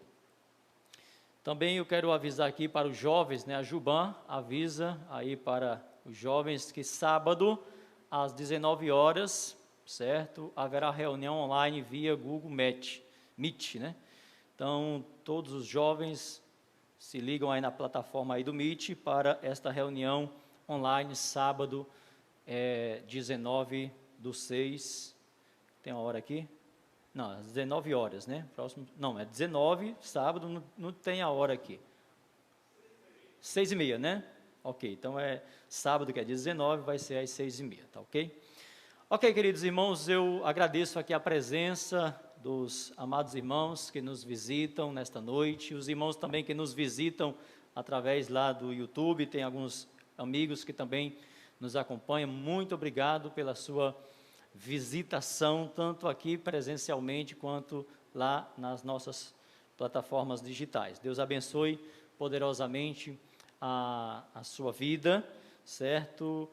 Também eu quero avisar aqui para os jovens, né? A Juban avisa aí para os jovens que sábado, às 19 horas, certo? Haverá reunião online via Google Meet, né? Então, todos os jovens se ligam aí na plataforma aí do Meet para esta reunião online, sábado, 19/6. Tem uma hora aqui? Não, às 19 horas, né? Próximo, não, é 19, sábado, não tem a hora aqui. 6:30, né? Ok, então é sábado, que é 19, vai ser às 6:30, tá ok? Ok, queridos irmãos, eu agradeço aqui a presença dos amados irmãos que nos visitam nesta noite, os irmãos também que nos visitam através lá do YouTube, tem alguns amigos que também nos acompanham. Muito obrigado pela sua visitação, tanto aqui presencialmente quanto lá nas nossas plataformas digitais. Deus abençoe poderosamente a sua vida, certo?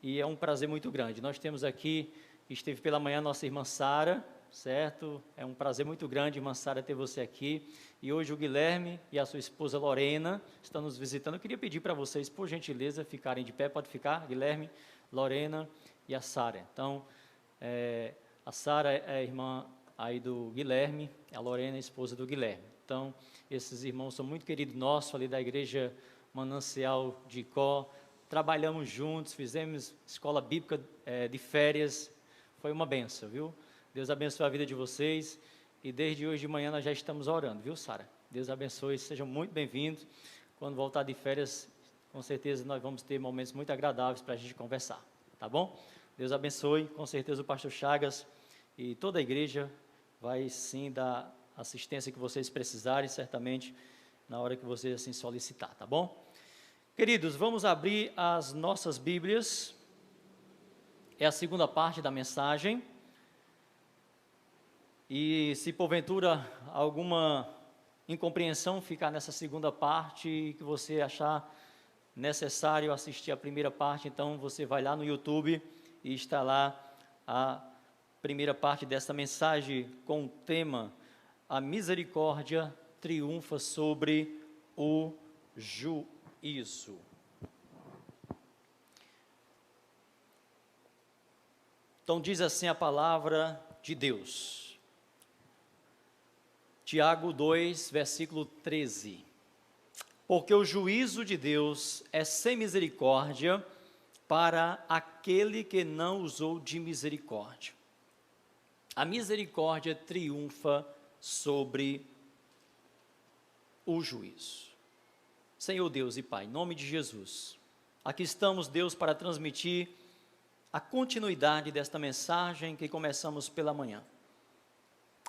E é um prazer muito grande. Nós temos aqui, esteve pela manhã nossa irmã Sara, certo? É um prazer muito grande, irmã Sara, ter você aqui. E hoje o Guilherme e a sua esposa Lorena estão nos visitando. Eu queria pedir para vocês, por gentileza, ficarem de pé. Pode ficar, Guilherme, Lorena e a Sara. Então, a Sara é a irmã aí do Guilherme, a Lorena é a esposa do Guilherme. Então, esses irmãos são muito queridos nossos, ali da igreja Manancial de Icó. Trabalhamos juntos, fizemos escola bíblica de férias. Foi uma benção, viu? Deus abençoe a vida de vocês. E desde hoje de manhã nós já estamos orando, viu, Sara? Deus abençoe, sejam muito bem-vindos. Quando voltar de férias, com certeza nós vamos ter momentos muito agradáveis para a gente conversar, tá bom? Deus abençoe, com certeza o pastor Chagas e toda a igreja vai sim dar assistência que vocês precisarem, certamente, na hora que vocês assim solicitar, tá bom? Queridos, vamos abrir as nossas Bíblias, é a segunda parte da mensagem, e se porventura alguma incompreensão ficar nessa segunda parte, que você achar necessário assistir a primeira parte, então você vai lá no YouTube e está lá a primeira parte dessa mensagem com o tema: a misericórdia triunfa sobre o juízo. Então diz assim a palavra de Deus. Tiago 2, versículo 13. Porque o juízo de Deus é sem misericórdia para aquele que não usou de misericórdia. A misericórdia triunfa sobre o juízo. Senhor Deus e Pai, em nome de Jesus, aqui estamos, Deus, para transmitir a continuidade desta mensagem que começamos pela manhã.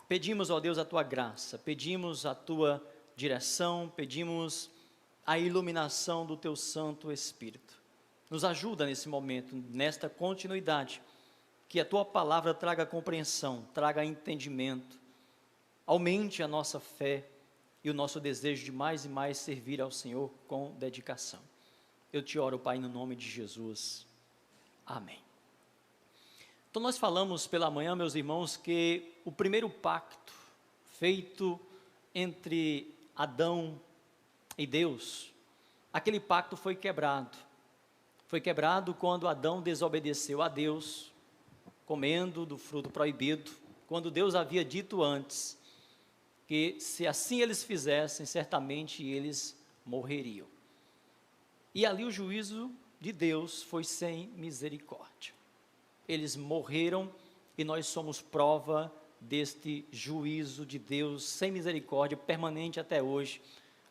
Pedimos, ó Deus, a Tua graça, pedimos a Tua direção, pedimos a iluminação do Teu Santo Espírito. Nos ajuda nesse momento, nesta continuidade, que a Tua palavra traga compreensão, traga entendimento, aumente a nossa fé e o nosso desejo de mais e mais servir ao Senhor com dedicação. Eu te oro, Pai, no nome de Jesus. Amém. Então nós falamos pela manhã, meus irmãos, que o primeiro pacto feito entre Adão e Deus, aquele pacto foi quebrado. Foi quebrado quando Adão desobedeceu a Deus, comendo do fruto proibido, quando Deus havia dito antes que se assim eles fizessem, certamente eles morreriam. E ali o juízo de Deus foi sem misericórdia. Eles morreram e nós somos prova deste juízo de Deus sem misericórdia, permanente até hoje,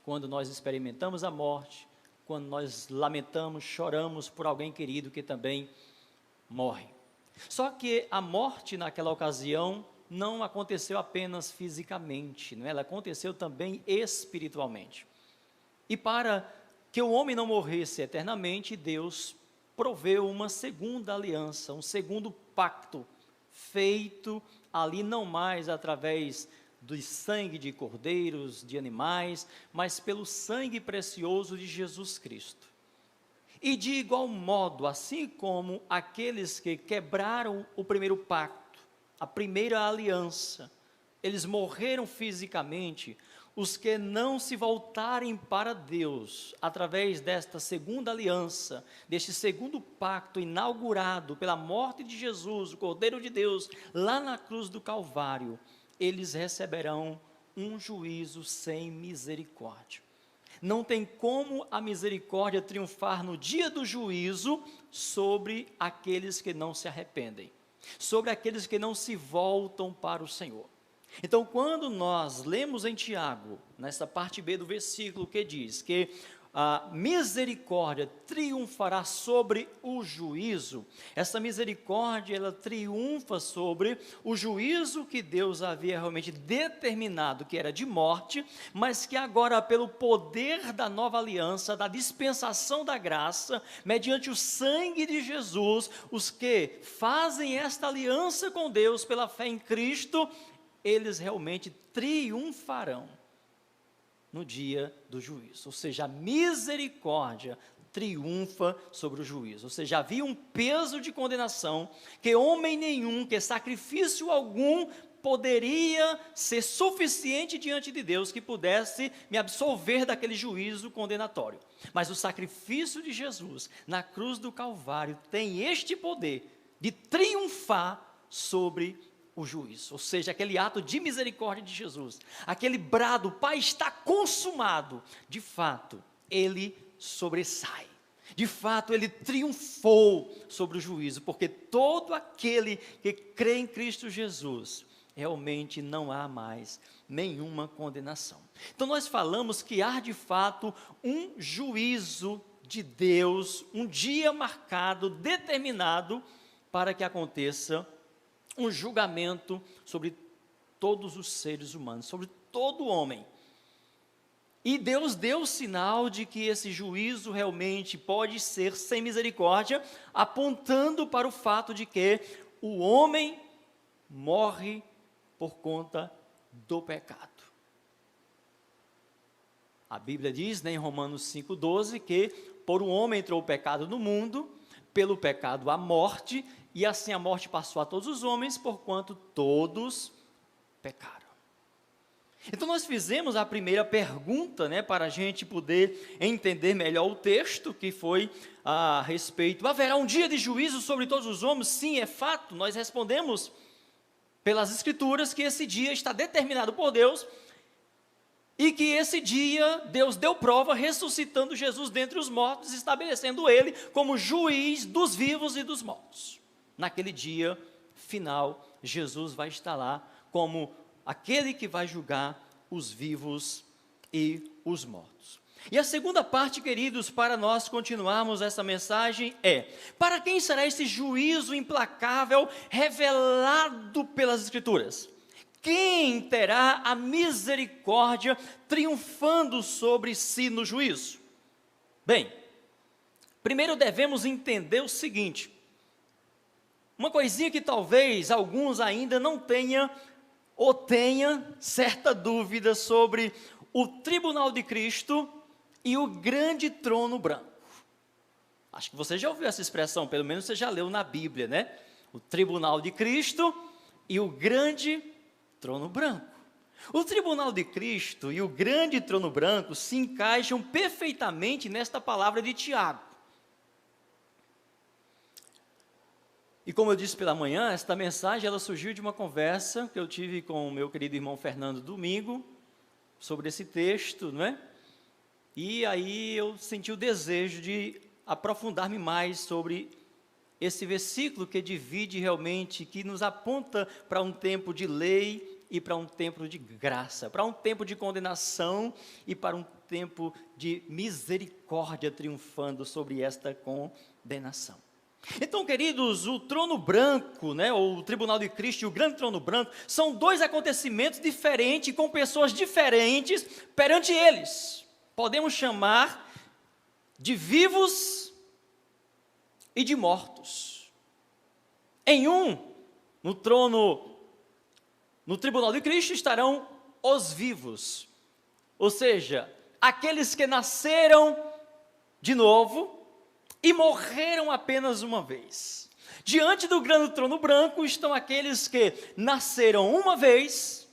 quando nós experimentamos a morte, quando nós lamentamos, choramos por alguém querido que também morre. Só que a morte naquela ocasião não aconteceu apenas fisicamente, não é? Ela aconteceu também espiritualmente. E para que o homem não morresse eternamente, Deus proveu uma segunda aliança, um segundo pacto, feito ali não mais através do sangue de cordeiros, de animais, mas pelo sangue precioso de Jesus Cristo. E de igual modo, assim como aqueles que quebraram o primeiro pacto, a primeira aliança, eles morreram fisicamente, os que não se voltarem para Deus, através desta segunda aliança, deste segundo pacto inaugurado pela morte de Jesus, o Cordeiro de Deus, lá na cruz do Calvário, eles receberão um juízo sem misericórdia. Não tem como a misericórdia triunfar no dia do juízo sobre aqueles que não se arrependem, sobre aqueles que não se voltam para o Senhor. Então, quando nós lemos em Tiago, nessa parte B do versículo, que diz que a misericórdia triunfará sobre o juízo, essa misericórdia, ela triunfa sobre o juízo que Deus havia realmente determinado, que era de morte, mas que agora, pelo poder da nova aliança, da dispensação da graça, mediante o sangue de Jesus, os que fazem esta aliança com Deus pela fé em Cristo, eles realmente triunfarão no dia do juízo, ou seja, a misericórdia triunfa sobre o juízo, ou seja, havia um peso de condenação que homem nenhum, que sacrifício algum poderia ser suficiente diante de Deus que pudesse me absolver daquele juízo condenatório, mas o sacrifício de Jesus na cruz do Calvário tem este poder de triunfar sobre o juízo, ou seja, aquele ato de misericórdia de Jesus, aquele brado, Pai, está consumado, de fato, ele sobressai, de fato, ele triunfou sobre o juízo, porque todo aquele que crê em Cristo Jesus, realmente não há mais nenhuma condenação. Então nós falamos que há de fato um juízo de Deus, um dia marcado, determinado, para que aconteça um julgamento sobre todos os seres humanos, sobre todo homem. E Deus deu o sinal de que esse juízo realmente pode ser sem misericórdia, apontando para o fato de que o homem morre por conta do pecado. A Bíblia diz, em Romanos 5,12, que por um homem entrou o pecado no mundo, pelo pecado a morte, e assim a morte passou a todos os homens, porquanto todos pecaram. Então nós fizemos a primeira pergunta, para a gente poder entender melhor o texto, que foi a respeito, haverá um dia de juízo sobre todos os homens? Sim, é fato. Nós respondemos pelas Escrituras que esse dia está determinado por Deus, e que esse dia Deus deu prova ressuscitando Jesus dentre os mortos, estabelecendo ele como juiz dos vivos e dos mortos. Naquele dia final, Jesus vai estar lá como aquele que vai julgar os vivos e os mortos. E a segunda parte, queridos, para nós continuarmos essa mensagem é: para quem será esse juízo implacável revelado pelas Escrituras? Quem terá a misericórdia triunfando sobre si no juízo? Bem, primeiro devemos entender o seguinte, uma coisinha que talvez alguns ainda não tenham ou tenha certa dúvida sobre o tribunal de Cristo e o grande trono branco. Acho que você já ouviu essa expressão, pelo menos você já leu na Bíblia, né? O tribunal de Cristo e o grande trono branco. O tribunal de Cristo e o grande trono branco se encaixam perfeitamente nesta palavra de Tiago. E como eu disse pela manhã, esta mensagem ela surgiu de uma conversa que eu tive com o meu querido irmão Fernando domingo, sobre esse texto, não é? E aí eu senti o desejo de aprofundar-me mais sobre esse versículo que divide realmente, que nos aponta para um tempo de lei e para um tempo de graça, para um tempo de condenação e para um tempo de misericórdia triunfando sobre esta condenação. Então, queridos, o trono branco, ou o tribunal de Cristo e o grande trono branco, são dois acontecimentos diferentes, com pessoas diferentes perante eles. Podemos chamar de vivos e de mortos. Em no tribunal de Cristo estarão os vivos, ou seja, aqueles que nasceram de novo e morreram apenas uma vez. Diante do grande trono branco estão aqueles que nasceram uma vez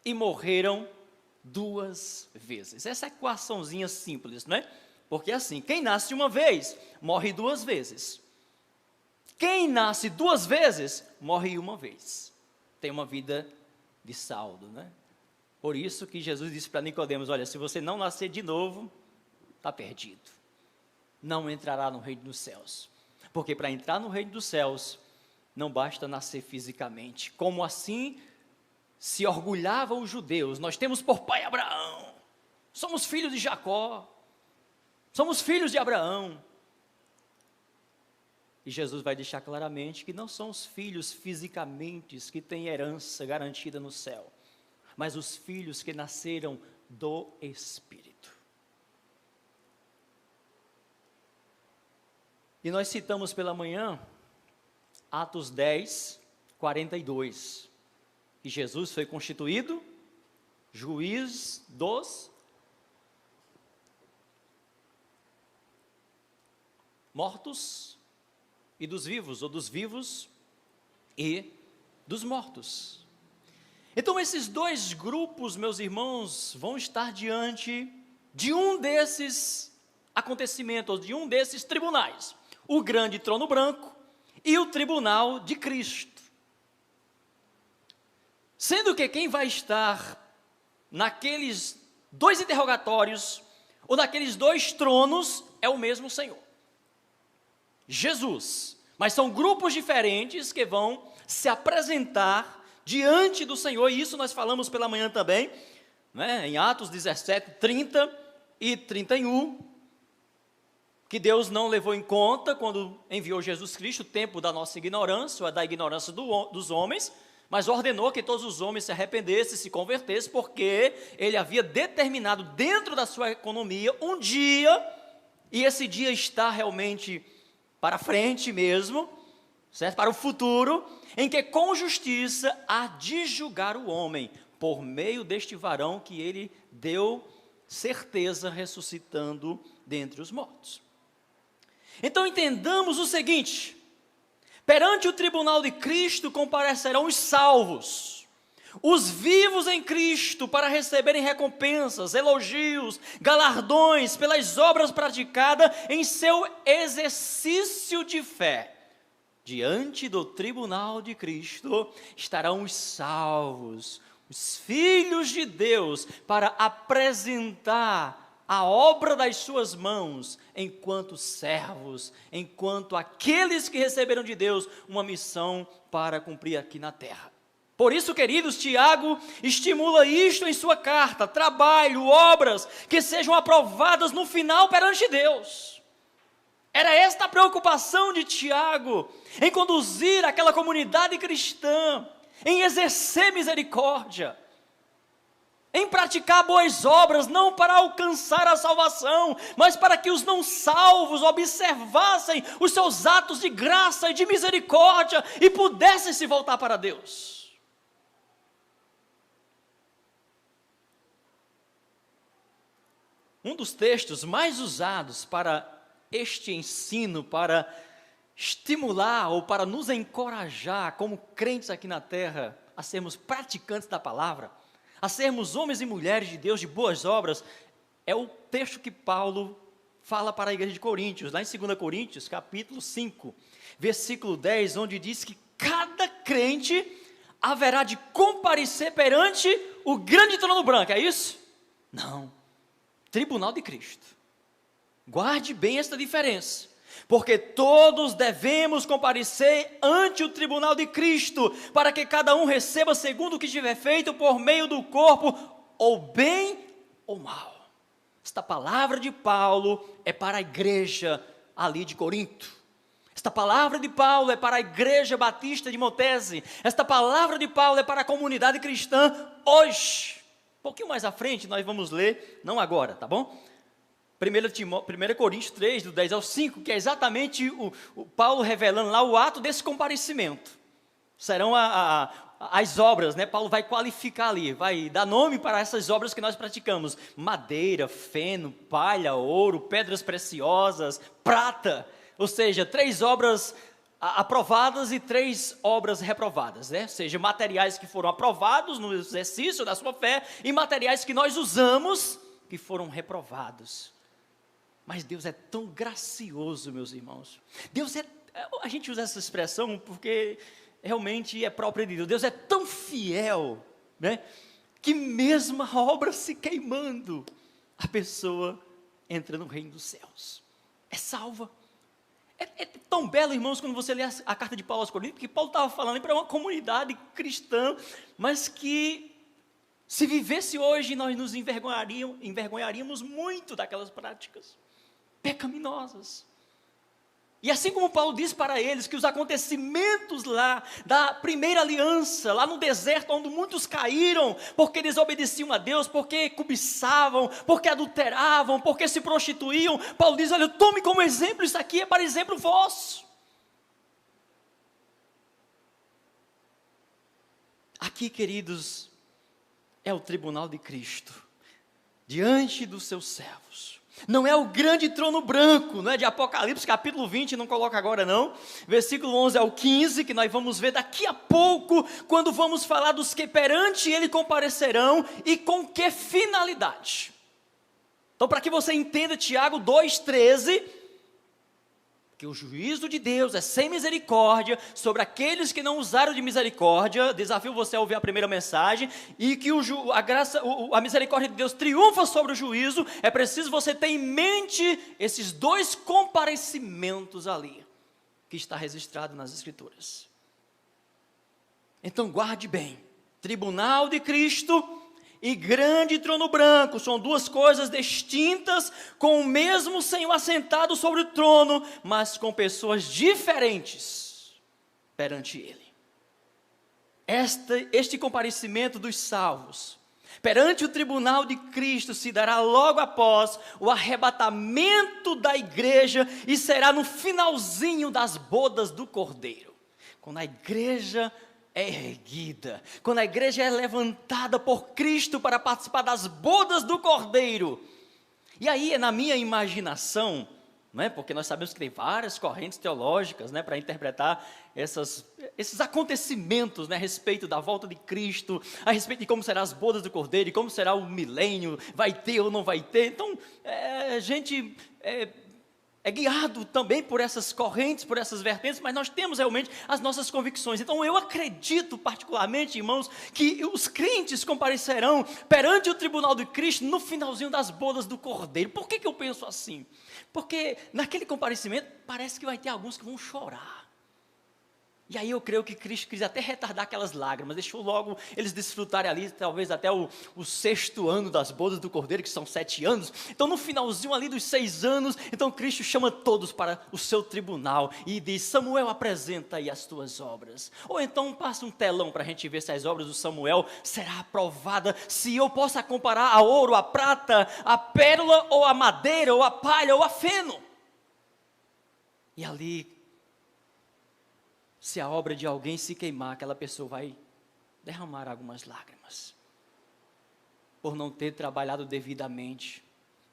e morreram 2 vezes. Essa equaçãozinha simples, não é? Porque assim, quem nasce uma vez, morre 2 vezes. Quem nasce 2 vezes, morre uma vez. Tem uma vida de saldo, né? Por isso que Jesus disse para Nicodemos: olha, se você não nascer de novo, está perdido. Não entrará no reino dos céus. Porque para entrar no reino dos céus, não basta nascer fisicamente. Como assim se orgulhavam os judeus: nós temos por pai Abraão, somos filhos de Jacó, somos filhos de Abraão. E Jesus vai deixar claramente que não são os filhos fisicamente que têm herança garantida no céu, mas os filhos que nasceram do Espírito. E nós citamos pela manhã Atos 10, 42, que Jesus foi constituído juiz dos mortos e dos vivos, ou dos vivos e dos mortos. Então esses 2 grupos, meus irmãos, vão estar diante de um desses acontecimentos, ou de um desses tribunais: o grande trono branco e o tribunal de Cristo. Sendo que quem vai estar naqueles 2 interrogatórios, ou naqueles 2 tronos, é o mesmo Senhor, Jesus. Mas são grupos diferentes que vão se apresentar diante do Senhor, e isso nós falamos pela manhã também, em Atos 17, 30 e 31, que Deus não levou em conta quando enviou Jesus Cristo, o tempo da nossa ignorância, ou da ignorância dos homens, mas ordenou que todos os homens se arrependessem, se convertessem, porque Ele havia determinado dentro da sua economia um dia, e esse dia está realmente para frente mesmo, certo? Para o futuro, em que com justiça há de julgar o homem, por meio deste varão que Ele deu certeza, ressuscitando dentre os mortos. Então entendamos o seguinte: perante o tribunal de Cristo comparecerão os salvos, os vivos em Cristo, para receberem recompensas, elogios, galardões pelas obras praticadas em seu exercício de fé. Diante do tribunal de Cristo estarão os salvos, os filhos de Deus, para apresentar a obra das suas mãos, enquanto servos, enquanto aqueles que receberam de Deus uma missão para cumprir aqui na terra. Por isso, queridos, Tiago estimula isto em sua carta: trabalho, obras que sejam aprovadas no final perante Deus. Era esta a preocupação de Tiago, em conduzir aquela comunidade cristã, em exercer misericórdia, em praticar boas obras, não para alcançar a salvação, mas para que os não salvos observassem os seus atos de graça e de misericórdia e pudessem se voltar para Deus. Um dos textos mais usados para este ensino, para estimular ou para nos encorajar como crentes aqui na terra a sermos praticantes da palavra, a sermos homens e mulheres de Deus de boas obras, é o texto que Paulo fala para a igreja de Coríntios, lá em 2 Coríntios, capítulo 5, versículo 10, onde diz que cada crente haverá de comparecer perante o grande trono branco, é isso? Não, tribunal de Cristo. Guarde bem esta diferença, porque todos devemos comparecer ante o tribunal de Cristo, para que cada um receba segundo o que tiver feito por meio do corpo, ou bem ou mal. Esta palavra de Paulo é para a igreja ali de Corinto. Esta palavra de Paulo é para a igreja batista de Montese. Esta palavra de Paulo é para a comunidade cristã hoje. Um pouquinho mais à frente nós vamos ler, não agora, tá bom? 1 Coríntios 3, do 10 ao 5, que é exatamente o Paulo revelando lá o ato desse comparecimento. Serão as obras, né? Paulo vai qualificar ali, vai dar nome para essas obras que nós praticamos: madeira, feno, palha, ouro, pedras preciosas, prata. Ou seja, 3 obras aprovadas e 3 obras reprovadas, né? Ou seja, materiais que foram aprovados no exercício da sua fé e materiais que nós usamos que foram reprovados. Mas Deus é tão gracioso, meus irmãos. A gente usa essa expressão porque realmente é própria de Deus. Deus é tão fiel, né, que mesmo a obra se queimando, a pessoa entra no reino dos céus. É salva. É tão belo, irmãos, quando você lê a carta de Paulo aos Coríntios, que Paulo estava falando para uma comunidade cristã, mas que se vivesse hoje, nós nos envergonharíamos muito daquelas práticas pecaminosas. E assim como Paulo diz para eles que os acontecimentos lá da primeira aliança, lá no deserto, onde muitos caíram, porque desobedeciam a Deus, porque cobiçavam, porque adulteravam, porque se prostituíam, Paulo diz: olha, tome como exemplo, isso aqui é para exemplo vosso. Aqui, queridos, é o tribunal de Cristo, diante dos seus servos. Não é o grande trono branco, não é de Apocalipse capítulo 20, não coloca agora não, versículo 11 ao 15, que nós vamos ver daqui a pouco, quando vamos falar dos que perante ele comparecerão e com que finalidade. Então, para que você entenda Tiago 2,13, que o juízo de Deus é sem misericórdia sobre aqueles que não usaram de misericórdia. Desafio você a ouvir a primeira mensagem. E que a misericórdia de Deus triunfa sobre o juízo. É preciso você ter em mente esses 2 comparecimentos ali, que está registrado nas Escrituras. Então guarde bem: tribunal de Cristo e grande trono branco são 2 coisas distintas, com o mesmo Senhor assentado sobre o trono, mas com pessoas diferentes perante Ele. Este comparecimento dos salvos perante o tribunal de Cristo se dará logo após o arrebatamento da igreja e será no finalzinho das bodas do Cordeiro, quando a igreja é erguida, quando a igreja é levantada por Cristo para participar das bodas do Cordeiro. E aí, na minha imaginação, não é? Porque nós sabemos que tem várias correntes teológicas, né, para interpretar esses acontecimentos, né, a respeito da volta de Cristo, a respeito de como serão as bodas do Cordeiro, e como será o milênio, vai ter ou não vai ter. Então, a gente é guiado também por essas correntes, por essas vertentes, mas nós temos realmente as nossas convicções. Então eu acredito particularmente, irmãos, que os crentes comparecerão perante o tribunal de Cristo no finalzinho das bodas do Cordeiro. Por que eu penso assim? Porque naquele comparecimento parece que vai ter alguns que vão chorar. E aí eu creio que Cristo quis até retardar aquelas lágrimas, deixou logo eles desfrutarem ali, talvez até o 6º ano das bodas do Cordeiro, que são 7 anos. Então no finalzinho ali dos 6 anos, então Cristo chama todos para o seu tribunal e diz: Samuel, apresenta aí as tuas obras. Ou então passa um telão para a gente ver se as obras do Samuel será aprovada, se eu possa comparar a ouro, a prata, a pérola, ou a madeira, ou a palha, ou a feno. E ali, se a obra de alguém se queimar, aquela pessoa vai derramar algumas lágrimas, por não ter trabalhado devidamente,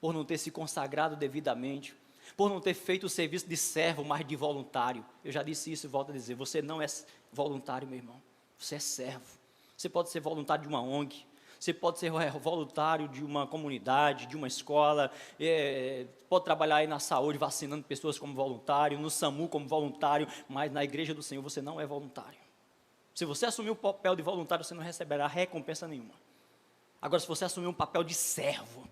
por não ter se consagrado devidamente, por não ter feito o serviço de servo, mas de voluntário. Eu já disse isso e volto a dizer: você não é voluntário, meu irmão, você é servo. Você pode ser voluntário de uma ONG, você pode ser voluntário de uma comunidade, de uma escola, pode trabalhar aí na saúde, vacinando pessoas como voluntário, no SAMU como voluntário, mas na igreja do Senhor você não é voluntário. Se você assumir o papel de voluntário, você não receberá recompensa nenhuma. Agora, se você assumir um papel de servo,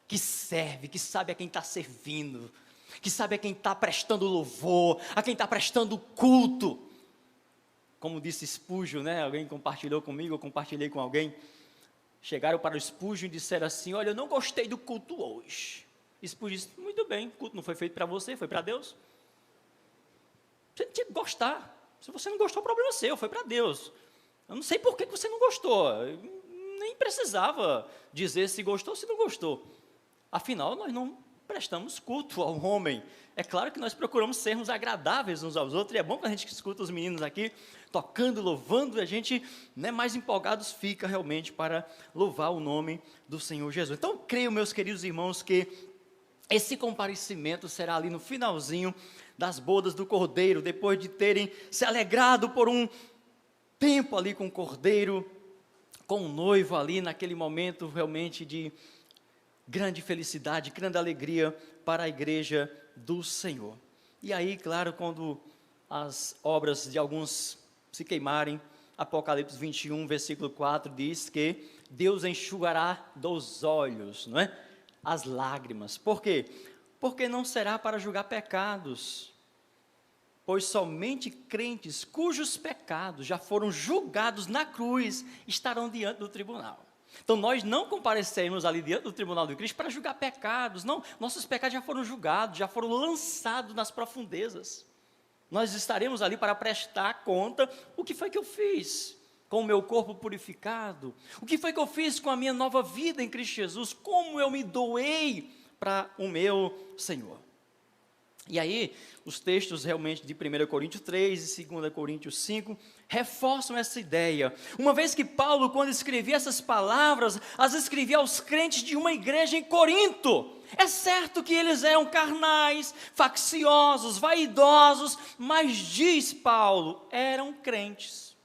que serve, que sabe a quem está servindo, que sabe a quem está prestando louvor, a quem está prestando culto, como disse Spurgeon, né? Alguém compartilhou comigo, eu compartilhei com alguém. Chegaram para o Spurgeon e disseram assim: olha, eu não gostei do culto hoje. Spurgeon disse: muito bem, o culto não foi feito para você, foi para Deus. Você tinha que gostar. Se você não gostou, o problema é seu, foi para Deus. Eu não sei por que você não gostou. Nem precisava dizer se gostou ou se não gostou. Afinal, nós não prestamos culto ao homem. É claro que nós procuramos sermos agradáveis uns aos outros, e é bom que a gente escuta os meninos aqui tocando, louvando, e a gente, né, mais empolgados fica realmente para louvar o nome do Senhor Jesus. Então, creio, meus queridos irmãos, que esse comparecimento será ali no finalzinho das bodas do Cordeiro, depois de terem se alegrado por um tempo ali com o Cordeiro, com o noivo ali, naquele momento realmente de grande felicidade, grande alegria para a igreja do Senhor. E aí, claro, quando as obras de alguns se queimarem, Apocalipse 21, versículo 4, diz que Deus enxugará dos olhos, não é? As lágrimas. Por quê? Porque não será para julgar pecados, pois somente crentes cujos pecados já foram julgados na cruz estarão diante do tribunal. Então nós não comparecemos ali diante do tribunal de Cristo para julgar pecados, não, nossos pecados já foram julgados, já foram lançados nas profundezas. Nós estaremos ali para prestar conta, o que foi que eu fiz com o meu corpo purificado, o que foi que eu fiz com a minha nova vida em Cristo Jesus, como eu me doei para o meu Senhor. E aí, os textos realmente de 1 Coríntios 3 e 2 Coríntios 5 reforçam essa ideia. Uma vez que Paulo, quando escrevia essas palavras, as escrevia aos crentes de uma igreja em Corinto. É certo que eles eram carnais, facciosos, vaidosos, mas diz Paulo, eram crentes.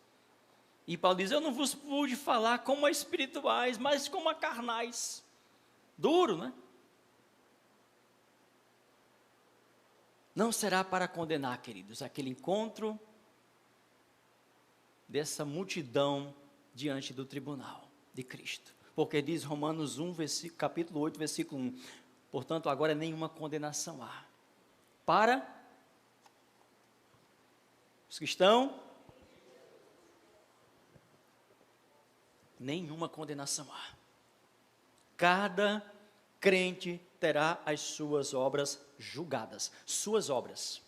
E Paulo diz, eu não vos pude falar como a espirituais, mas como a carnais. Duro, né? Não será para condenar, queridos, aquele encontro dessa multidão diante do tribunal de Cristo. Porque diz Romanos 1, capítulo 8, versículo 1, portanto, agora nenhuma condenação há. Para os que estão, nenhuma condenação há. Cada crente terá as suas obras julgadas, suas obras,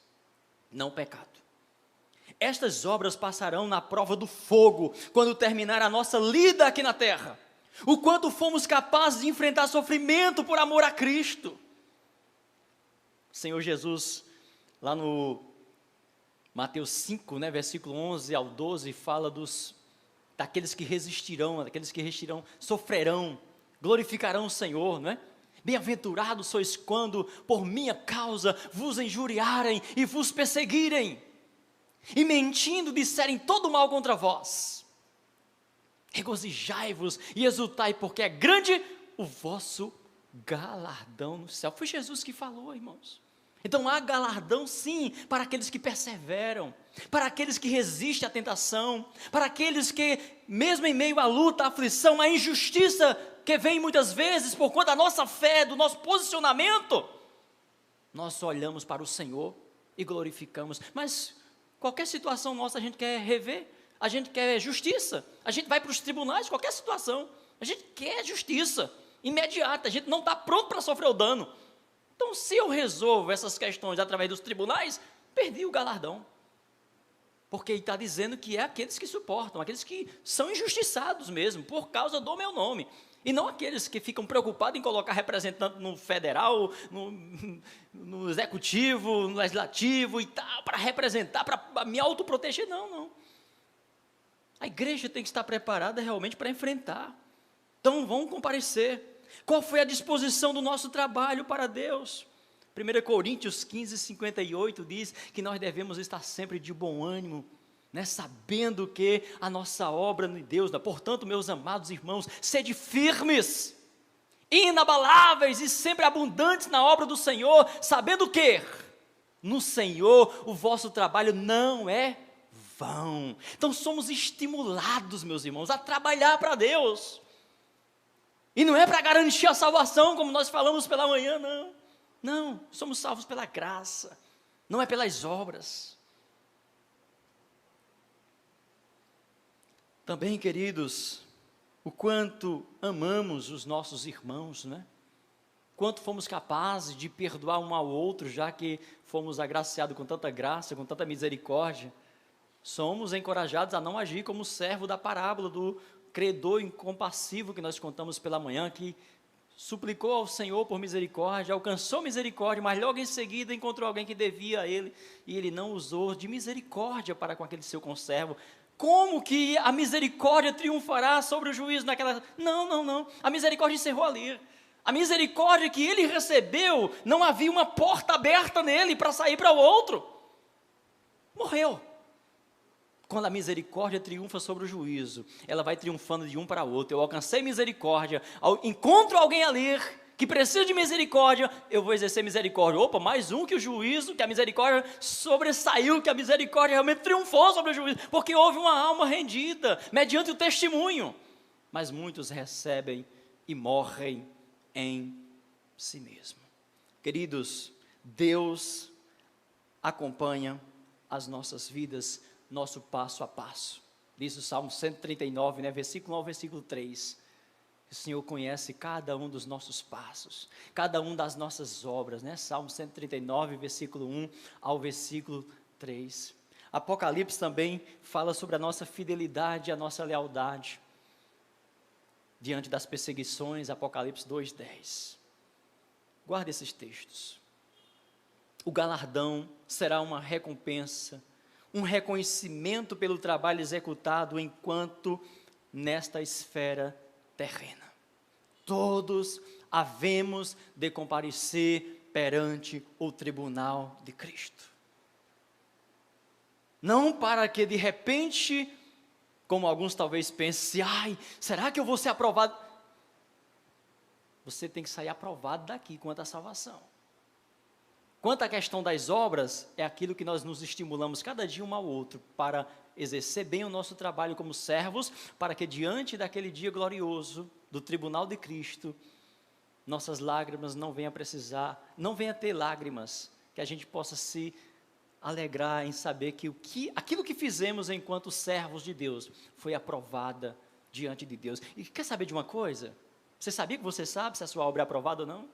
não pecado. Estas obras passarão na prova do fogo, quando terminar a nossa lida aqui na terra. O quanto fomos capazes de enfrentar sofrimento por amor a Cristo. Senhor Jesus, lá no Mateus 5, né, versículo 11 ao 12, fala daqueles que resistirão, sofrerão, glorificarão o Senhor, não é? Bem-aventurados sois quando, por minha causa, vos injuriarem e vos perseguirem, e mentindo disserem todo mal contra vós. Regozijai-vos e exultai, porque é grande o vosso galardão no céu. Foi Jesus que falou, irmãos. Então há galardão sim, para aqueles que perseveram, para aqueles que resistem à tentação, para aqueles que, mesmo em meio à luta, à aflição, à injustiça, que vem muitas vezes por conta da nossa fé, do nosso posicionamento, nós olhamos para o Senhor e glorificamos. Mas qualquer situação nossa a gente quer rever, a gente quer justiça, a gente vai para os tribunais, qualquer situação, a gente quer justiça imediata, a gente não está pronto para sofrer o dano. Então, se eu resolvo essas questões através dos tribunais, perdi o galardão. Porque ele está dizendo que é aqueles que suportam, aqueles que são injustiçados mesmo, por causa do meu nome. E não aqueles que ficam preocupados em colocar representante no federal, no executivo, no legislativo e tal, para representar, para me autoproteger. Não, não. A igreja tem que estar preparada realmente para enfrentar. Então, vão comparecer. Qual foi a disposição do nosso trabalho para Deus? 1 Coríntios 15, 58 diz que nós devemos estar sempre de bom ânimo, né, sabendo que a nossa obra de Deus, portanto, meus amados irmãos, sede firmes, inabaláveis e sempre abundantes na obra do Senhor, sabendo que no Senhor o vosso trabalho não é vão. Então somos estimulados, meus irmãos, a trabalhar para Deus. E não é para garantir a salvação, como nós falamos pela manhã, não. Não, somos salvos pela graça, não é pelas obras. Também, queridos, o quanto amamos os nossos irmãos, né? quanto fomos capazes de perdoar um ao outro, já que fomos agraciados com tanta graça, com tanta misericórdia. Somos encorajados a não agir como o servo da parábola do credor incompassivo que nós contamos pela manhã, que suplicou ao Senhor por misericórdia, alcançou misericórdia, mas logo em seguida encontrou alguém que devia a ele, e ele não usou de misericórdia para com aquele seu conservo. Como que a misericórdia triunfará sobre o juízo naquela... Não, a misericórdia encerrou ali. A misericórdia que ele recebeu, não havia uma porta aberta nele para sair para o outro. Morreu. Quando a misericórdia triunfa sobre o juízo, ela vai triunfando de um para outro. Eu alcancei misericórdia, encontro alguém ali que precisa de misericórdia, eu vou exercer misericórdia. Opa, mais um que o juízo, que a misericórdia sobressaiu, que a misericórdia realmente triunfou sobre o juízo, porque houve uma alma rendida, mediante o testemunho. Mas muitos recebem e morrem em si mesmo. Queridos, Deus acompanha as nossas vidas, nosso passo a passo. Diz o Salmo 139, versículo 1 ao versículo 3. O Senhor conhece cada um dos nossos passos, cada um das nossas obras, Salmo 139, versículo 1 ao versículo 3. Apocalipse também fala sobre a nossa fidelidade, a nossa lealdade diante das perseguições, Apocalipse 2:10. Guarde esses textos. O galardão será uma recompensa, um reconhecimento pelo trabalho executado enquanto nesta esfera terrena. Todos havemos de comparecer perante o tribunal de Cristo. Não para que de repente, como alguns talvez pensem, será que eu vou ser aprovado? Você tem que sair aprovado daqui quanto à salvação. Quanto à questão das obras, é aquilo que nós nos estimulamos cada dia um ao outro para exercer bem o nosso trabalho como servos, para que diante daquele dia glorioso do tribunal de Cristo, nossas lágrimas não venham a ter lágrimas, que a gente possa se alegrar em saber que aquilo que fizemos enquanto servos de Deus foi aprovada diante de Deus. E quer saber de uma coisa? Você sabia que você sabe se a sua obra é aprovada ou não?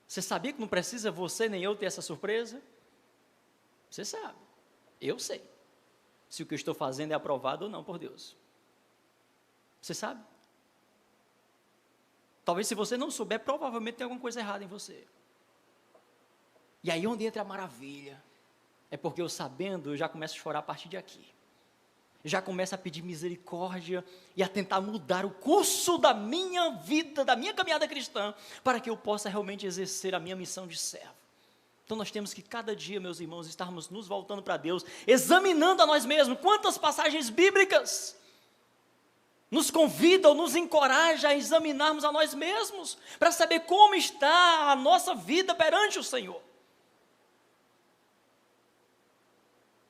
Você sabia que não precisa você nem eu ter essa surpresa? Você sabe, eu sei, se o que eu estou fazendo é aprovado ou não por Deus. Você sabe? Talvez se você não souber, provavelmente tem alguma coisa errada em você. E aí onde entra a maravilha, é porque eu sabendo, eu já começo a chorar a partir de aqui. Já começo a pedir misericórdia e a tentar mudar o curso da minha vida, da minha caminhada cristã, para que eu possa realmente exercer a minha missão de servo. Então nós temos que cada dia, meus irmãos, estarmos nos voltando para Deus, examinando a nós mesmos. Quantas passagens bíblicas nos convidam, nos encorajam a examinarmos a nós mesmos, para saber como está a nossa vida perante o Senhor.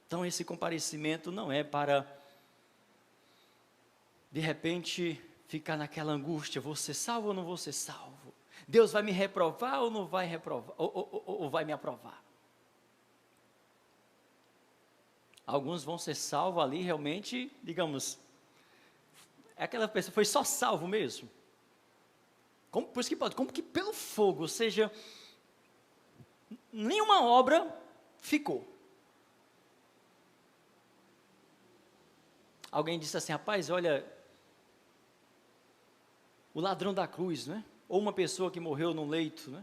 Então esse comparecimento não é para, de repente, ficar naquela angústia, vou ser salvo ou não vou ser salvo? Deus vai me reprovar ou não vai reprovar, ou vai me aprovar? Alguns vão ser salvos ali realmente, digamos, aquela pessoa foi só salvo mesmo. Por isso que pode, como que pelo fogo, ou seja, nenhuma obra ficou. Alguém disse assim, rapaz, olha, o ladrão da cruz, ou uma pessoa que morreu num leito,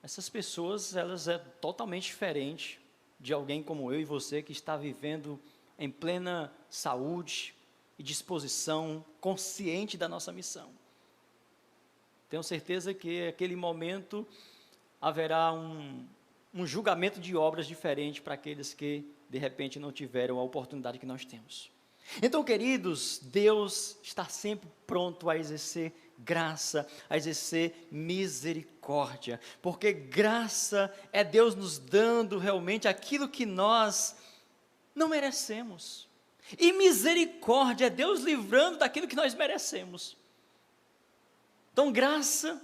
essas pessoas, elas é totalmente diferente de alguém como eu e você, que está vivendo em plena saúde e disposição, consciente da nossa missão. Tenho certeza que naquele momento haverá um julgamento de obras diferente para aqueles que de repente não tiveram a oportunidade que nós temos. Então, queridos, Deus está sempre pronto a exercer graça, a exercer misericórdia, porque graça é Deus nos dando realmente aquilo que nós não merecemos, e misericórdia é Deus livrando daquilo que nós merecemos. Então, graça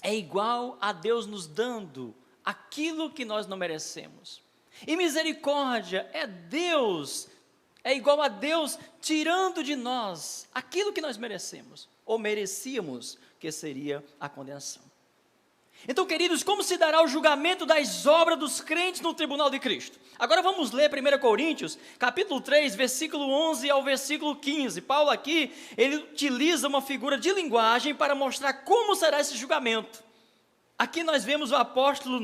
é igual a Deus nos dando aquilo que nós não merecemos. E misericórdia é igual a Deus tirando de nós aquilo que nós merecemos, ou merecíamos que seria a condenação. Então, queridos, como se dará o julgamento das obras dos crentes no tribunal de Cristo? Agora vamos ler 1 Coríntios, capítulo 3, versículo 11 ao versículo 15. Paulo aqui, ele utiliza uma figura de linguagem para mostrar como será esse julgamento. Aqui nós vemos o apóstolo,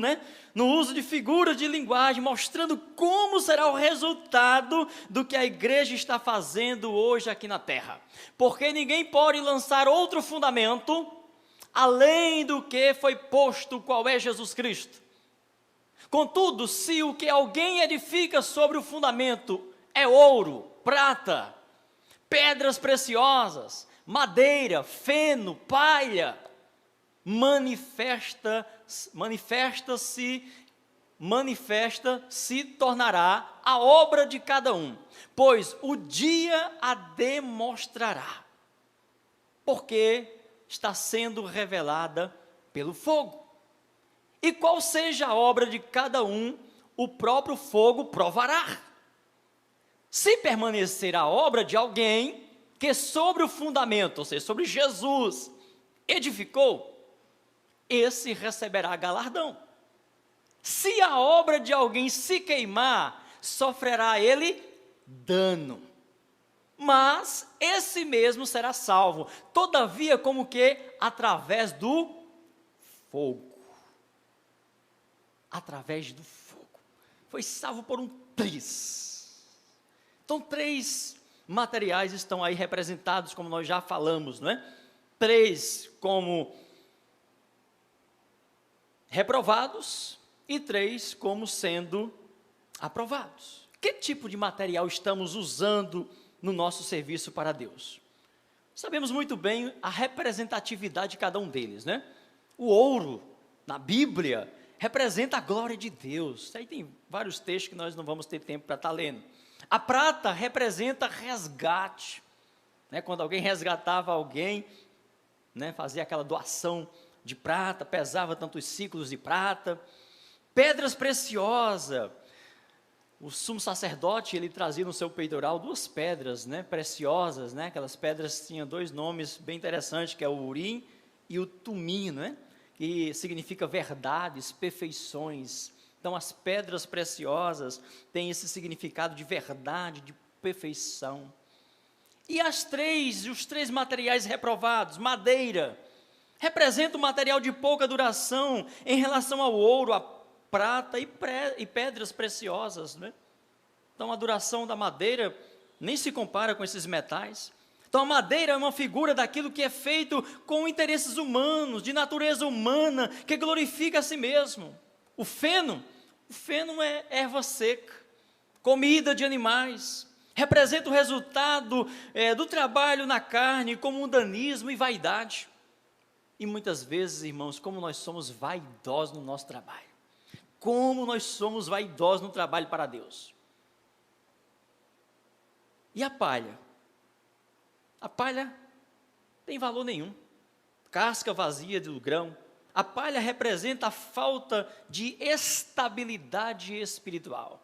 no uso de figuras de linguagem, mostrando como será o resultado do que a igreja está fazendo hoje aqui na terra. Porque ninguém pode lançar outro fundamento além do que foi posto, qual é Jesus Cristo. Contudo, se o que alguém edifica sobre o fundamento é ouro, prata, pedras preciosas, madeira, feno, palha, se tornará a obra de cada um, pois o dia a demonstrará, porque está sendo revelada pelo fogo. E qual seja a obra de cada um, o próprio fogo provará. Se permanecer a obra de alguém que sobre o fundamento, ou seja, sobre Jesus, edificou, esse receberá galardão. Se a obra de alguém se queimar, sofrerá ele dano, mas esse mesmo será salvo, todavia como que através do fogo. Através do fogo. Foi salvo por um triz. Então 3 materiais estão aí representados, como nós já falamos, 3 como reprovados e 3 como sendo aprovados. Que tipo de material estamos usando no nosso serviço para Deus? Sabemos muito bem a representatividade de cada um deles, O ouro, na Bíblia, representa a glória de Deus. Aí tem vários textos que nós não vamos ter tempo para estar lendo. A prata representa resgate, quando alguém resgatava alguém, fazia aquela doação de prata, pesava tantos ciclos de prata. Pedras preciosas, o sumo sacerdote, ele trazia no seu peitoral 2 pedras, preciosas, aquelas pedras tinham 2 nomes bem interessantes, que é o Urim e o Tumim, que significa verdades, perfeições. Então as pedras preciosas têm esse significado de verdade, de perfeição. E os 3 materiais reprovados, madeira, representa um material de pouca duração em relação ao ouro, a prata e pedras preciosas, Então a duração da madeira nem se compara com esses metais. Então a madeira é uma figura daquilo que é feito com interesses humanos, de natureza humana, que glorifica a si mesmo. O feno é erva seca, comida de animais, representa o resultado do trabalho na carne, como mundanismo e vaidade. E muitas vezes, irmãos, como nós somos vaidosos no nosso trabalho, como nós somos vaidosos no trabalho para Deus. E a palha? A palha tem valor nenhum, casca vazia do grão. A palha representa a falta de estabilidade espiritual.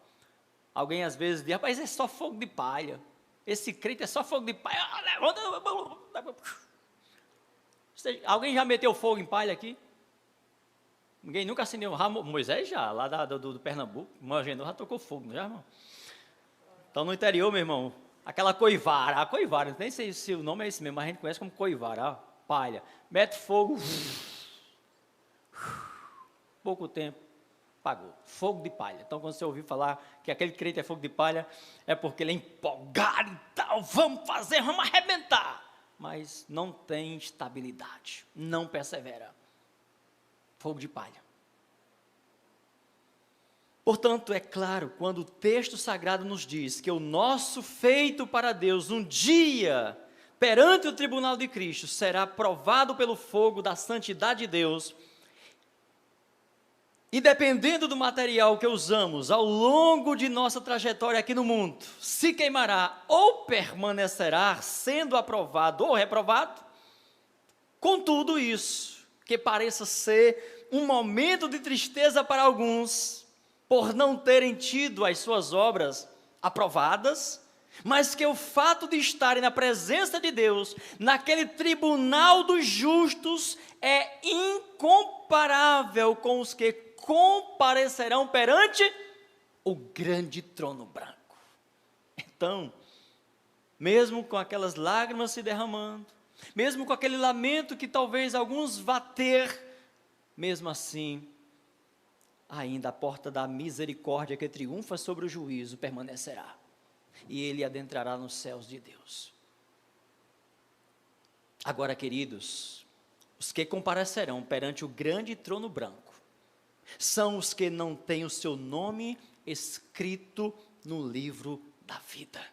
Alguém às vezes diz, rapaz, é só fogo de palha, esse crente é só fogo de palha. Alguém já meteu fogo em palha aqui? Ninguém nunca acendeu. Moisés já, lá do Pernambuco, Mogenor já tocou fogo, não já, irmão? Então no interior, meu irmão, aquela coivara, nem sei se o nome é esse mesmo, mas a gente conhece como coivara, palha, mete fogo, pouco tempo, apagou, fogo de palha. Então quando você ouvir falar que aquele crente é fogo de palha, é porque ele é empolgado e tal, vamos arrebentar, mas não tem estabilidade, não persevera, fogo de palha. Portanto, é claro, quando o texto sagrado nos diz que o nosso feito para Deus, um dia, perante o tribunal de Cristo, será provado pelo fogo da santidade de Deus, e dependendo do material que usamos ao longo de nossa trajetória aqui no mundo, se queimará ou permanecerá sendo aprovado ou reprovado. Contudo, isso, que pareça ser um momento de tristeza para alguns, por não terem tido as suas obras aprovadas, mas que o fato de estarem na presença de Deus, naquele tribunal dos justos, é incomparável com os que comparecerão perante o grande trono branco. Então, mesmo com aquelas lágrimas se derramando, mesmo com aquele lamento que talvez alguns vá ter, mesmo assim, ainda a porta da misericórdia que triunfa sobre o juízo permanecerá, e ele adentrará nos céus de Deus. Agora, queridos, os que comparecerão perante o grande trono branco são os que não têm o seu nome escrito no livro da vida.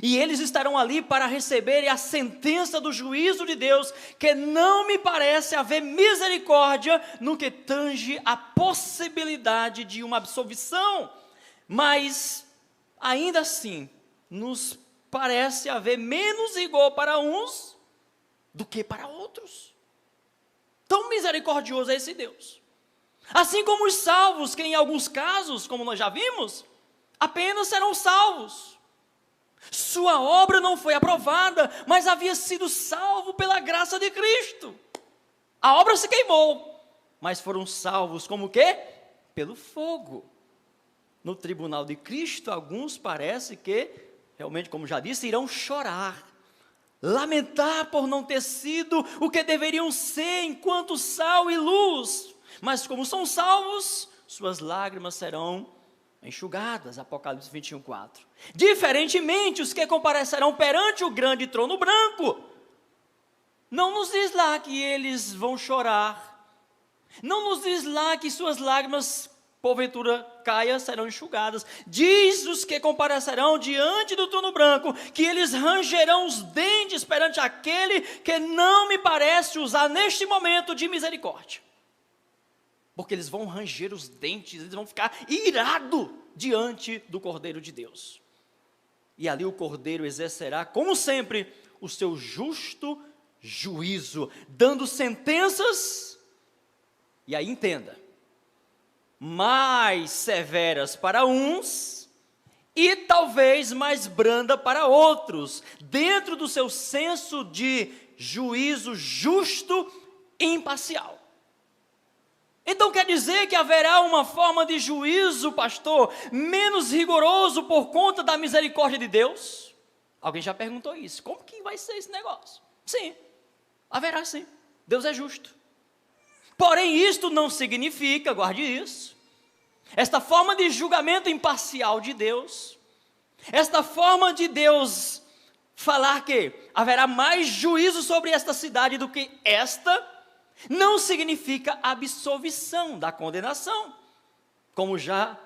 E eles estarão ali para receberem a sentença do juízo de Deus, que não me parece haver misericórdia no que tange a possibilidade de uma absolvição, mas ainda assim nos parece haver menos rigor para uns do que para outros. Tão misericordioso é esse Deus. Assim como os salvos, que em alguns casos, como nós já vimos, apenas serão salvos. Sua obra não foi aprovada, mas havia sido salvo pela graça de Cristo. A obra se queimou, mas foram salvos como o quê? Pelo fogo. No tribunal de Cristo, alguns parece que, realmente, como já disse, irão chorar, lamentar por não ter sido o que deveriam ser enquanto sal e luz. Mas como são salvos, suas lágrimas serão enxugadas, Apocalipse 21:4. Diferentemente, os que comparecerão perante o grande trono branco, não nos diz lá que eles vão chorar, não nos diz lá que suas lágrimas, porventura caia, serão enxugadas. Diz os que comparecerão diante do trono branco, que eles rangerão os dentes perante aquele que não me parece usar neste momento de misericórdia. Porque eles vão ranger os dentes, eles vão ficar irados diante do Cordeiro de Deus. E ali o Cordeiro exercerá, como sempre, o seu justo juízo, dando sentenças, e aí entenda, mais severas para uns e talvez mais branda para outros, dentro do seu senso de juízo justo e imparcial. Então quer dizer que haverá uma forma de juízo, pastor, menos rigoroso por conta da misericórdia de Deus? Alguém já perguntou isso. Como que vai ser esse negócio? Sim, haverá sim. Deus é justo. Porém, isto não significa, guarde isso, esta forma de julgamento imparcial de Deus, esta forma de Deus falar que haverá mais juízo sobre esta cidade do que esta, não significa absolvição da condenação, como já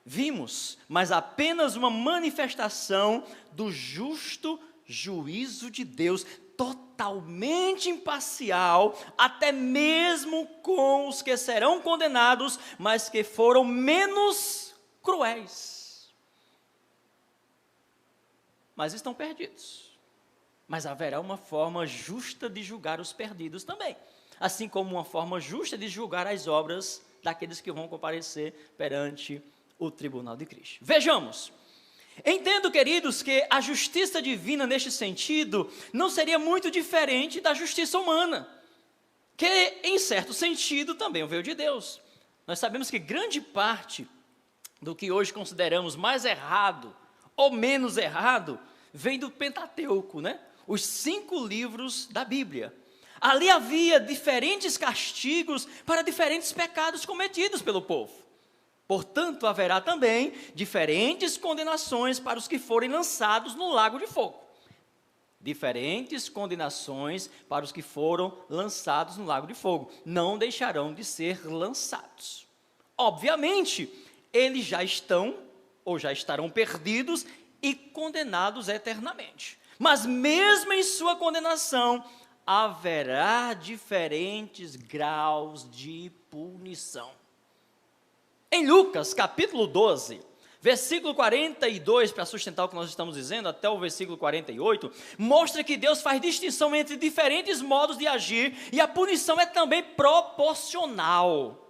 vimos, mas apenas uma manifestação do justo juízo de Deus, totalmente imparcial, até mesmo com os que serão condenados, mas que foram menos cruéis. Mas estão perdidos. Mas haverá uma forma justa de julgar os perdidos também, assim como uma forma justa de julgar as obras daqueles que vão comparecer perante o tribunal de Cristo. Vejamos, entendo, queridos, que a justiça divina neste sentido não seria muito diferente da justiça humana, que em certo sentido também veio de Deus. Nós sabemos que grande parte do que hoje consideramos mais errado ou menos errado vem do Pentateuco, né? Os 5 livros da Bíblia. Ali havia diferentes castigos para diferentes pecados cometidos pelo povo. Portanto, haverá também diferentes condenações para os que forem lançados no lago de fogo. Diferentes condenações para os que foram lançados no lago de fogo. Não deixarão de ser lançados. Obviamente, eles já estão ou já estarão perdidos e condenados eternamente. Mas mesmo em sua condenação, haverá diferentes graus de punição. Em Lucas, capítulo 12, versículo 42, para sustentar o que nós estamos dizendo, até o versículo 48, mostra que Deus faz distinção entre diferentes modos de agir, e a punição é também proporcional.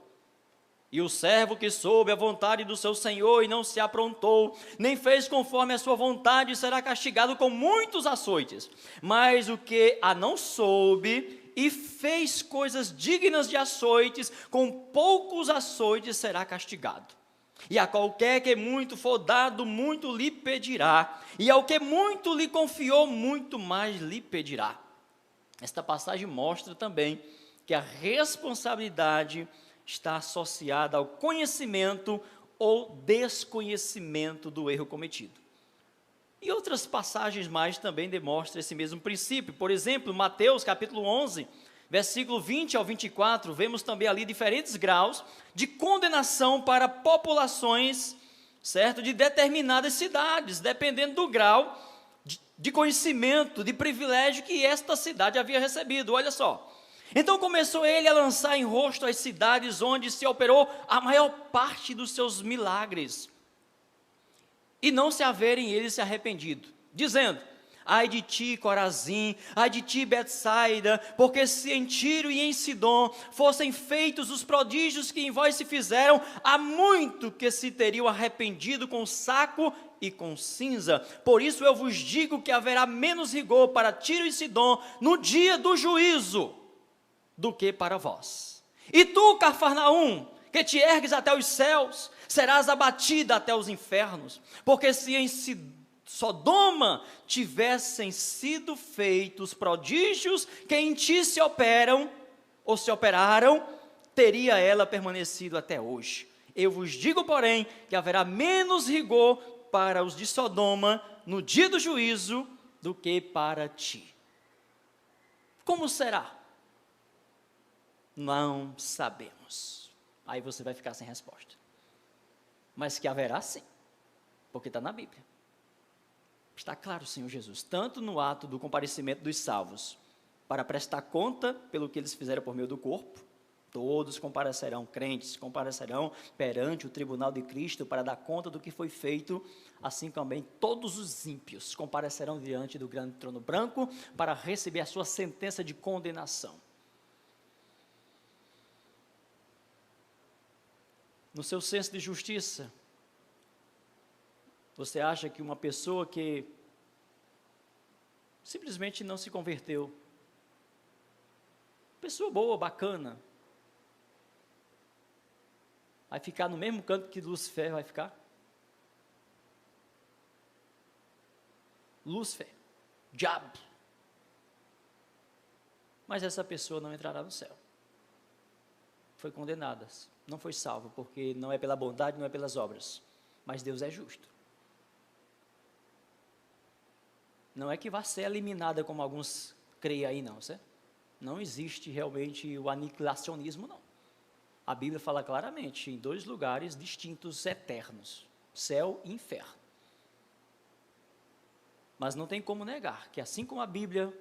E o servo que soube a vontade do seu senhor e não se aprontou, nem fez conforme a sua vontade, será castigado com muitos açoites. Mas o que a não soube e fez coisas dignas de açoites, com poucos açoites será castigado. E a qualquer que muito for dado, muito lhe pedirá, e ao que muito lhe confiou, muito mais lhe pedirá. Esta passagem mostra também que a responsabilidade está associada ao conhecimento ou desconhecimento do erro cometido. E outras passagens mais também demonstram esse mesmo princípio. Por exemplo, Mateus capítulo 11, versículo 20 ao 24, vemos também ali diferentes graus de condenação para populações, certo, de determinadas cidades, dependendo do grau de conhecimento, de privilégio que esta cidade havia recebido. Olha só. Então começou ele a lançar em rosto as cidades onde se operou a maior parte dos seus milagres, e não se haverem eles se arrependido, dizendo: ai de ti, Corazim, ai de ti, Betsaida, porque se em Tiro e em Sidom fossem feitos os prodígios que em vós se fizeram, há muito que se teriam arrependido com saco e com cinza. Por isso eu vos digo que haverá menos rigor para Tiro e Sidom no dia do juízo do que para vós. E tu, Cafarnaum, que te ergues até os céus, serás abatida até os infernos, porque se em Sodoma tivessem sido feitos prodígios que em ti se operam, ou se operaram, teria ela permanecido até hoje. Eu vos digo, porém, que haverá menos rigor para os de Sodoma no dia do juízo do que para ti. Como será? Não sabemos. Aí você vai ficar sem resposta. Mas que haverá sim, porque está na Bíblia. Está claro, Senhor Jesus, tanto no ato do comparecimento dos salvos, para prestar conta pelo que eles fizeram por meio do corpo, todos comparecerão, crentes comparecerão perante o tribunal de Cristo para dar conta do que foi feito, assim também todos os ímpios comparecerão diante do grande trono branco para receber a sua sentença de condenação. No seu senso de justiça, você acha que uma pessoa que simplesmente não se converteu, pessoa boa, bacana, vai ficar no mesmo canto que Lúcifer vai ficar? Lúcifer, diabo. Mas essa pessoa não entrará no céu. Foi condenada, não foi salva, porque não é pela bondade, não é pelas obras, mas Deus é justo. Não é que vai ser eliminada como alguns creem aí, não, certo? Não existe realmente o aniquilacionismo, não. A Bíblia fala claramente em dois lugares distintos, eternos, céu e inferno. Mas não tem como negar que assim como a Bíblia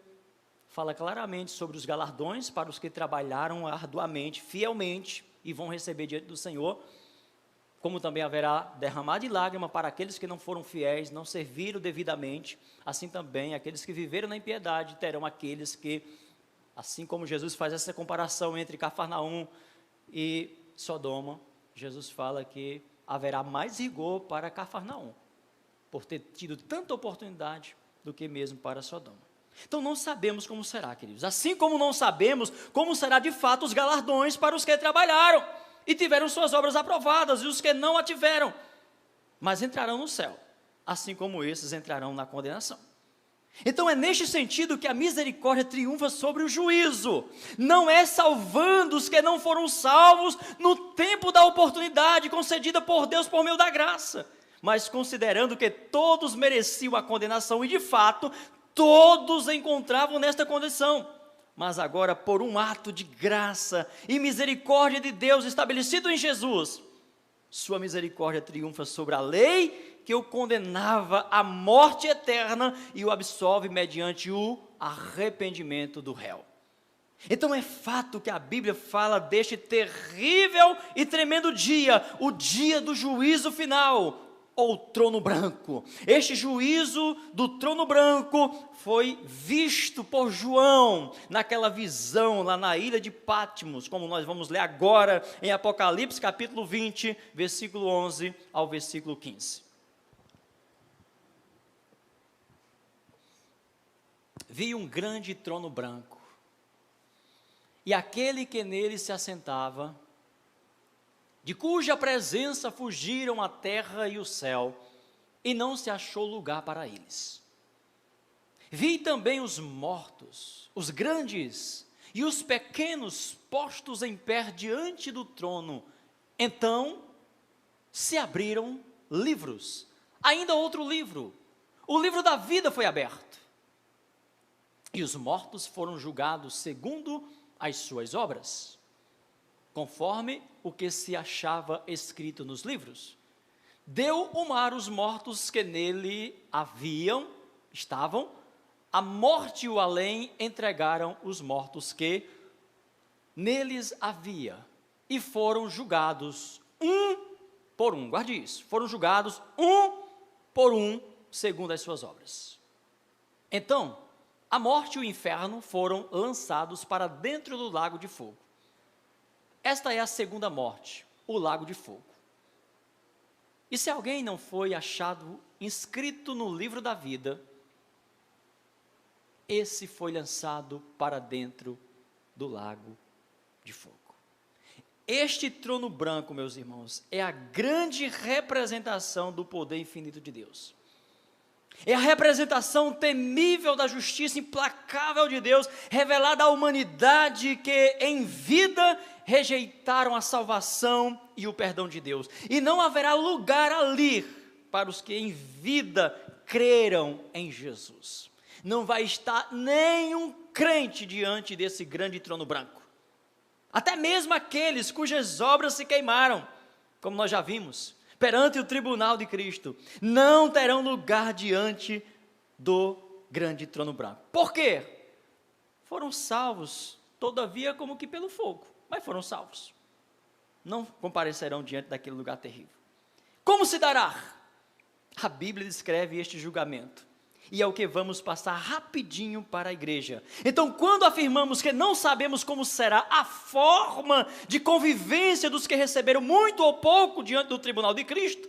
fala claramente sobre os galardões para os que trabalharam arduamente, fielmente, e vão receber diante do Senhor, como também haverá derramar de lágrima para aqueles que não foram fiéis, não serviram devidamente, assim também aqueles que viveram na impiedade terão aqueles que, assim como Jesus faz essa comparação entre Cafarnaum e Sodoma, Jesus fala que haverá mais rigor para Cafarnaum, por ter tido tanta oportunidade do que mesmo para Sodoma. Então não sabemos como será, queridos, assim como não sabemos como será de fato os galardões para os que trabalharam e tiveram suas obras aprovadas, e os que não a tiveram, mas entrarão no céu, assim como esses entrarão na condenação. Então é neste sentido que a misericórdia triunfa sobre o juízo, não é salvando os que não foram salvos no tempo da oportunidade concedida por Deus por meio da graça, mas considerando que todos mereciam a condenação, e de fato, todos encontravam nesta condição, mas agora por um ato de graça e misericórdia de Deus estabelecido em Jesus, sua misericórdia triunfa sobre a lei que o condenava à morte eterna e o absolve mediante o arrependimento do réu. Então é fato que a Bíblia fala deste terrível e tremendo dia, o dia do juízo final, ou trono branco. Este juízo do trono branco foi visto por João naquela visão lá na ilha de Patmos, como nós vamos ler agora em Apocalipse capítulo 20, versículo 11 ao versículo 15. Vi um grande trono branco, e aquele que nele se assentava, de cuja presença fugiram a terra e o céu, e não se achou lugar para eles. Vi também os mortos, os grandes e os pequenos, postos em pé diante do trono. Então se abriram livros, ainda outro livro, o livro da vida foi aberto, e os mortos foram julgados segundo as suas obras, conforme o que se achava escrito nos livros. Deu o mar os mortos que nele estavam, a morte e o além entregaram os mortos que neles havia, e foram julgados um por um, guarde isso, foram julgados um por um, segundo as suas obras. Então, a morte e o inferno foram lançados para dentro do lago de fogo. Esta é a segunda morte, o lago de fogo. E se alguém não foi achado inscrito no livro da vida, esse foi lançado para dentro do lago de fogo. Este trono branco, meus irmãos, é a grande representação do poder infinito de Deus. É a representação temível da justiça implacável de Deus, revelada à humanidade que em vida rejeitaram a salvação e o perdão de Deus. E não haverá lugar ali para os que em vida creram em Jesus. Não vai estar nenhum crente diante desse grande trono branco. Até mesmo aqueles cujas obras se queimaram, como nós já vimos, perante o tribunal de Cristo, não terão lugar diante do grande trono branco. Por quê? Foram salvos, todavia como que pelo fogo, mas foram salvos. Não comparecerão diante daquele lugar terrível. Como se dará? A Bíblia descreve este julgamento, e é o que vamos passar rapidinho para a igreja. Então, quando afirmamos que não sabemos como será a forma de convivência dos que receberam muito ou pouco diante do tribunal de Cristo,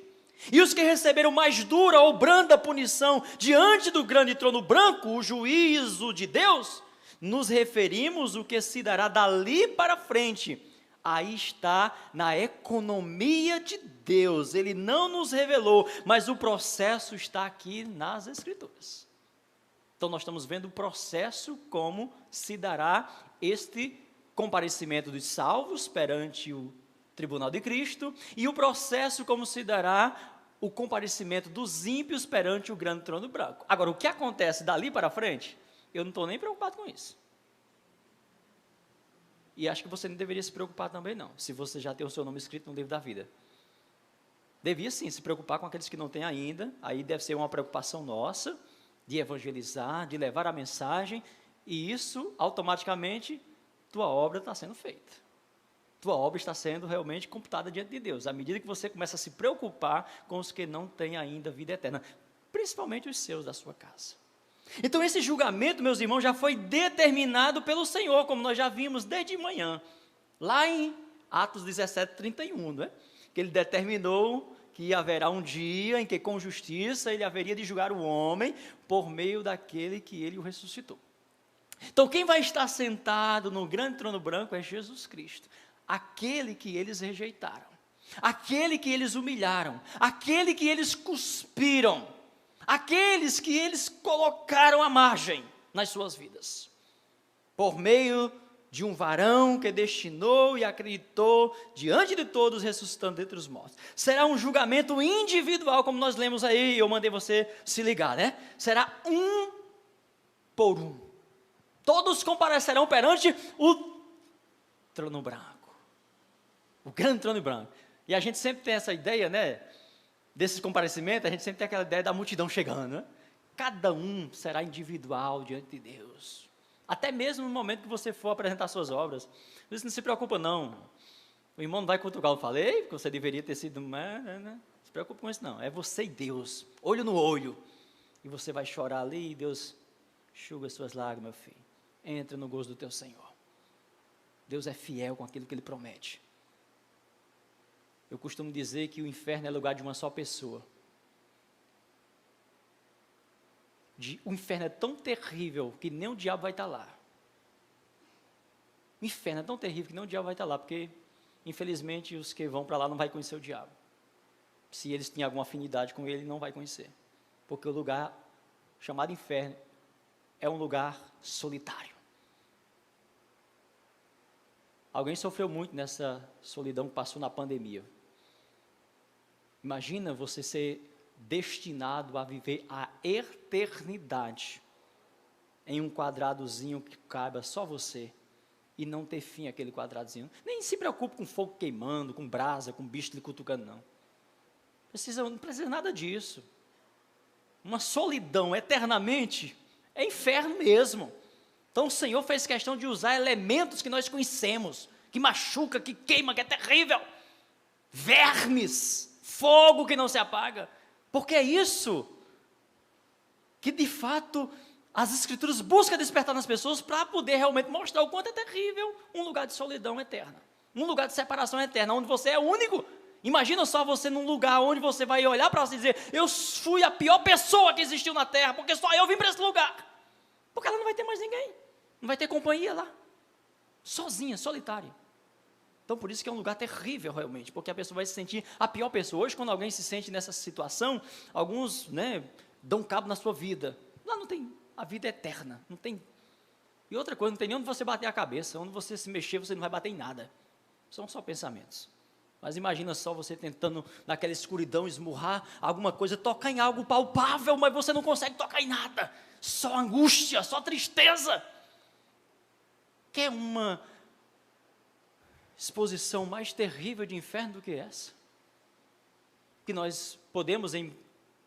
e os que receberam mais dura ou branda punição diante do grande trono branco, o juízo de Deus, nos referimos ao que se dará dali para frente. Aí está na economia de Deus. Ele não nos revelou, mas o processo está aqui nas Escrituras. Então nós estamos vendo o processo como se dará este comparecimento dos salvos perante o tribunal de Cristo, e o processo como se dará o comparecimento dos ímpios perante o grande trono branco. Agora, o que acontece dali para frente, eu não estou nem preocupado com isso. E acho que você não deveria se preocupar também não, se você já tem o seu nome escrito no livro da vida. Devia sim se preocupar com aqueles que não têm ainda, aí deve ser uma preocupação nossa, de evangelizar, de levar a mensagem, e isso, automaticamente, tua obra está sendo feita. Tua obra está sendo realmente computada diante de Deus, à medida que você começa a se preocupar com os que não têm ainda vida eterna, principalmente os seus da sua casa. Então esse julgamento, meus irmãos, já foi determinado pelo Senhor, como nós já vimos desde manhã, lá em Atos 17:31, não é? Que ele determinou que haverá um dia em que com justiça ele haveria de julgar o homem por meio daquele que ele o ressuscitou. Então quem vai estar sentado no grande trono branco é Jesus Cristo, aquele que eles rejeitaram, aquele que eles humilharam, aquele que eles cuspiram, aqueles que eles colocaram à margem nas suas vidas, por meio de um varão que destinou e acreditou diante de todos, ressuscitando dentre os mortos. Será um julgamento individual, como nós lemos aí, eu mandei você se ligar, né? Será um por um. Todos comparecerão perante o trono branco, o grande trono branco. E a gente sempre tem essa ideia, né? Desses comparecimentos, a gente sempre tem aquela ideia da multidão chegando, né? Cada um será individual diante de Deus. Até mesmo no momento que você for apresentar suas obras. Você não se preocupa não. O irmão não vai cutucar, eu falei, porque você deveria ter sido, né? preocupe com isso não, é você e Deus, olho no olho, e você vai chorar ali e Deus enxuga as suas lágrimas, meu filho, entra no gozo do teu Senhor. Deus é fiel com aquilo que Ele promete. Eu costumo dizer que o inferno é lugar de uma só pessoa. O inferno é tão terrível que nem o diabo vai estar lá. O inferno é tão terrível que nem o diabo vai estar lá, porque, infelizmente, os que vão para lá não vão conhecer o diabo. Se eles têm alguma afinidade com ele, não vai conhecer. Porque o lugar chamado inferno é um lugar solitário. Alguém sofreu muito nessa solidão que passou na pandemia. Imagina você ser destinado a viver a eternidade em um quadradozinho que caiba só você e não ter fim aquele quadradozinho. Nem se preocupe com fogo queimando, com brasa, com bicho lhe cutucando, não. Não precisa nada disso. Uma solidão eternamente é inferno mesmo. Então o Senhor fez questão de usar elementos que nós conhecemos, que machuca, que queima, que é terrível. Vermes, fogo que não se apaga. Porque é isso que de fato as Escrituras buscam despertar nas pessoas para poder realmente mostrar o quanto é terrível um lugar de solidão eterna. Um lugar de separação eterna, onde você é único. Imagina só você num lugar onde você vai olhar para você e dizer: eu fui a pior pessoa que existiu na terra, porque só eu vim para esse lugar. Porque ela não vai ter mais ninguém, não vai ter companhia lá, sozinha, solitária. Então por isso que é um lugar terrível realmente, porque a pessoa vai se sentir a pior pessoa. Hoje quando alguém se sente nessa situação, alguns dão cabo na sua vida. Lá não tem, a vida é eterna, não tem. E outra coisa, não tem nem onde você bater a cabeça, onde você se mexer você não vai bater em nada. São só pensamentos. Mas imagina só você tentando naquela escuridão esmurrar alguma coisa, tocar em algo palpável, mas você não consegue tocar em nada. Só angústia, só tristeza. Quer uma exposição mais terrível de inferno do que essa? Que nós podemos em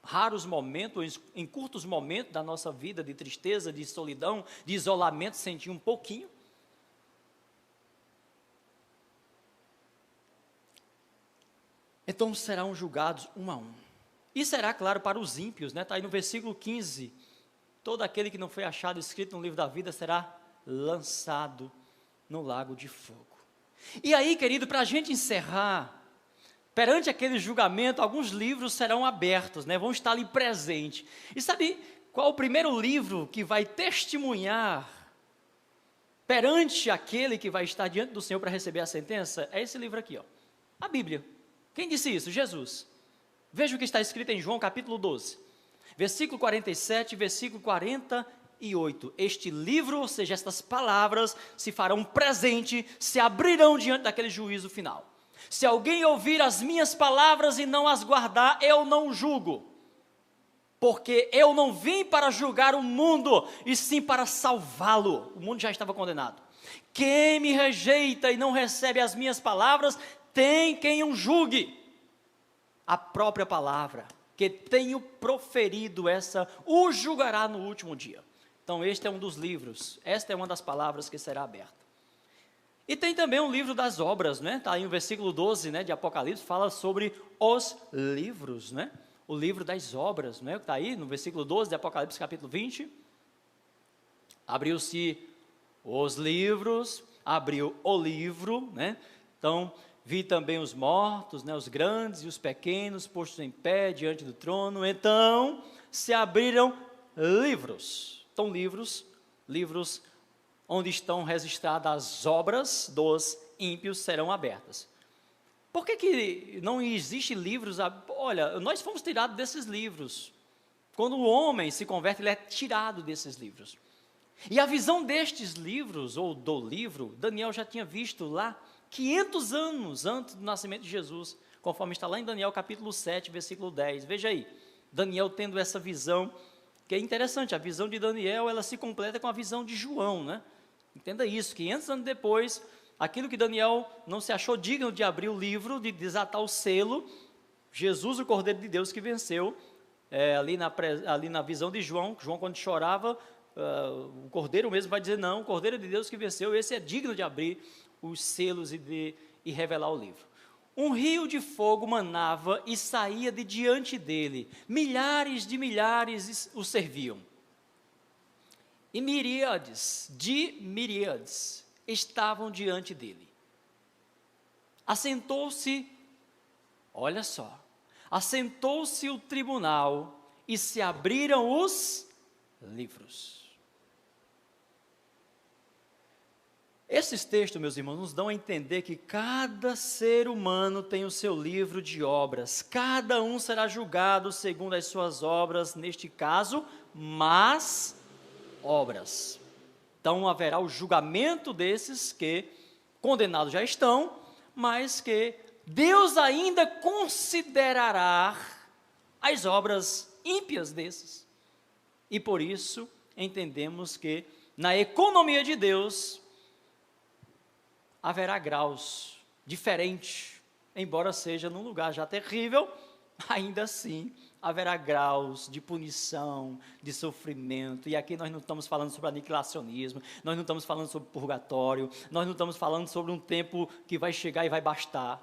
raros momentos, em curtos momentos da nossa vida de tristeza, de solidão, de isolamento, sentir um pouquinho. Então serão julgados um a um. E será claro para os ímpios, está aí no versículo 15, todo aquele que não foi achado escrito no livro da vida será lançado no lago de fogo. E aí, querido, para a gente encerrar, perante aquele julgamento, alguns livros serão abertos, vão estar ali presentes. E sabe qual o primeiro livro que vai testemunhar perante aquele que vai estar diante do Senhor para receber a sentença? É esse livro aqui, a Bíblia. Quem disse isso? Jesus. Veja o que está escrito em João capítulo 12, versículo 47, versículo 48. Este livro, ou seja, estas palavras, se farão presente, se abrirão diante daquele juízo final. Se alguém ouvir as minhas palavras e não as guardar, eu não julgo. Porque eu não vim para julgar o mundo, e sim para salvá-lo. O mundo já estava condenado. Quem me rejeita e não recebe as minhas palavras, tem quem o julgue. A própria palavra que tenho proferido, essa o julgará no último dia. Então este é um dos livros, esta é uma das palavras que será aberta. E tem também um livro das obras, está aí no versículo 12, de Apocalipse, fala sobre os livros, o livro das obras, que está aí no versículo 12 de Apocalipse capítulo 20. Abriu-se os livros, abriu o livro, então vi também os mortos, os grandes e os pequenos, postos em pé diante do trono. Então se abriram livros. Então livros onde estão registradas as obras dos ímpios serão abertas. Por que não existe livros? Olha, nós fomos tirados desses livros. Quando o homem se converte, ele é tirado desses livros. E a visão destes livros, ou do livro, Daniel já tinha visto lá 500 anos antes do nascimento de Jesus, conforme está lá em Daniel capítulo 7, versículo 10. Veja aí, Daniel tendo essa visão, que é interessante, a visão de Daniel, ela se completa com a visão de João, Entenda isso, 500 anos depois, aquilo que Daniel não se achou digno de abrir o livro, de desatar o selo, Jesus, o Cordeiro de Deus que venceu, ali na visão de João quando chorava, o Cordeiro mesmo vai dizer, não, o Cordeiro de Deus que venceu, esse é digno de abrir os selos e revelar o livro. um rio de fogo manava e saía de diante dele. Milhares de milhares o serviam. E miríades de miríades estavam diante dele. Assentou-se, olha só, assentou-se o tribunal e se abriram os livros. Esses textos, meus irmãos, nos dão a entender que cada ser humano tem o seu livro de obras. Cada um será julgado segundo as suas obras, neste caso, más obras. Então haverá o julgamento desses que condenados já estão, mas que Deus ainda considerará as obras ímpias desses. E por isso entendemos que na economia de Deus haverá graus diferentes, embora seja num lugar já terrível, ainda assim haverá graus de punição, de sofrimento. E aqui nós não estamos falando sobre aniquilacionismo, nós não estamos falando sobre purgatório, nós não estamos falando sobre um tempo que vai chegar e vai bastar.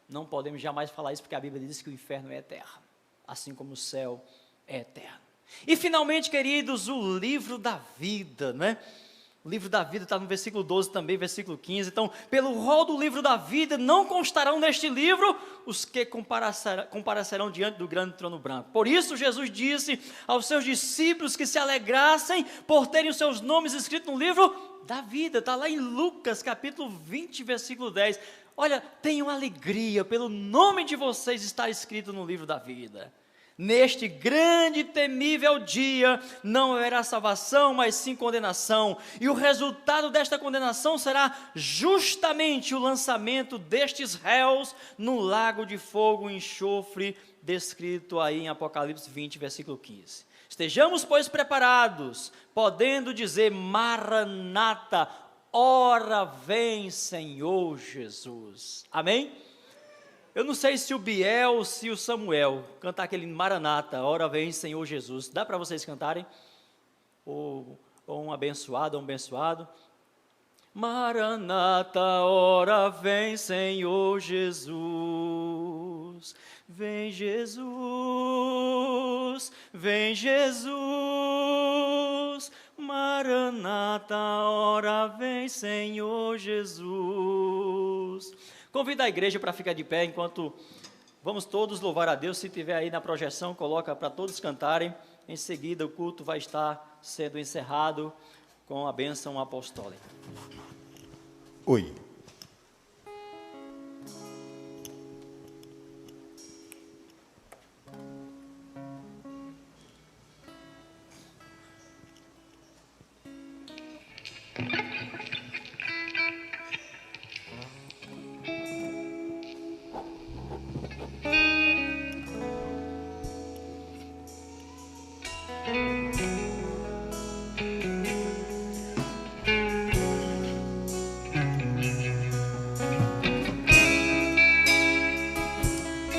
Não podemos jamais falar isso, porque a Bíblia diz que o inferno é eterno, assim como o céu é eterno. E finalmente, queridos, o livro da vida, né? O livro da vida está no versículo 12 também, versículo 15. Então, pelo rol do livro da vida, não constarão neste livro os que comparecerão diante do grande trono branco. Por isso, Jesus disse aos seus discípulos que se alegrassem por terem os seus nomes escritos no livro da vida. Está lá em Lucas, capítulo 20, versículo 10. Olha, tenham alegria pelo nome de vocês estar escrito no livro da vida. Neste grande e temível dia, não haverá salvação, mas sim condenação. E o resultado desta condenação será justamente o lançamento destes réus no lago de fogo e enxofre, descrito aí em Apocalipse 20, versículo 15. Estejamos, pois, preparados, podendo dizer: Maranata, ora vem, Senhor Jesus. Amém? Eu não sei se o Biel ou se o Samuel cantar aquele Maranata, ora vem Senhor Jesus. Dá para vocês cantarem? Ou um abençoado, ou um abençoado. Maranata, ora vem Senhor Jesus. Vem Jesus, vem Jesus. Maranata, ora vem Senhor Jesus. Convido a igreja para ficar de pé enquanto vamos todos louvar a Deus. Se tiver aí na projeção, coloca para todos cantarem. Em seguida, o culto vai estar sendo encerrado com a bênção apostólica. Oi.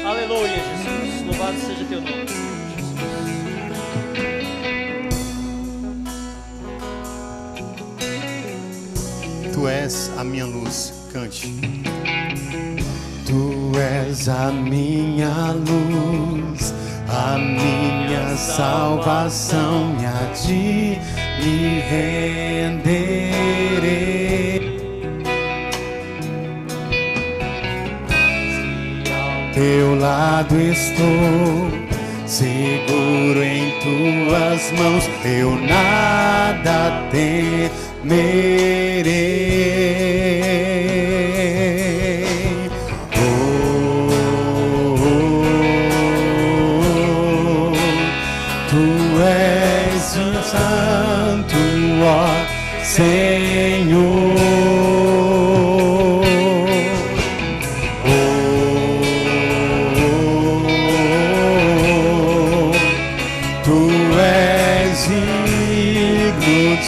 Aleluia, Jesus. Louvado seja teu nome, Tu és a minha luz, cante. Tu és a minha luz, a minha salvação, me há de me renderei. Teu lado estou, seguro em tuas mãos, eu nada temerei. Oh, oh, oh, tu és o santo, ó Senhor.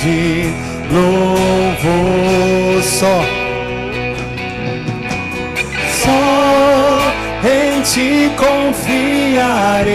De louvor, só em ti confiarei,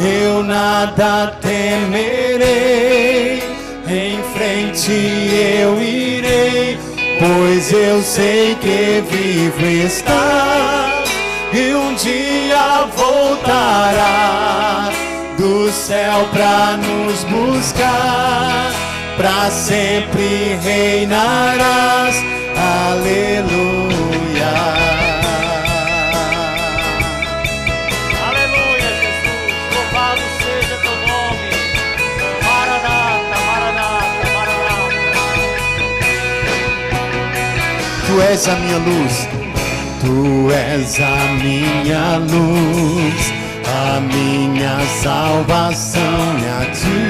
eu nada temerei, em frente eu irei, pois eu sei que vivo está e um dia voltará do céu pra nos buscar, pra sempre reinarás, aleluia. Aleluia, Jesus, louvado seja teu nome. Maranata, Maranata, Maranata. Tu és a minha luz, tu és a minha luz, a minha salvação, e a ti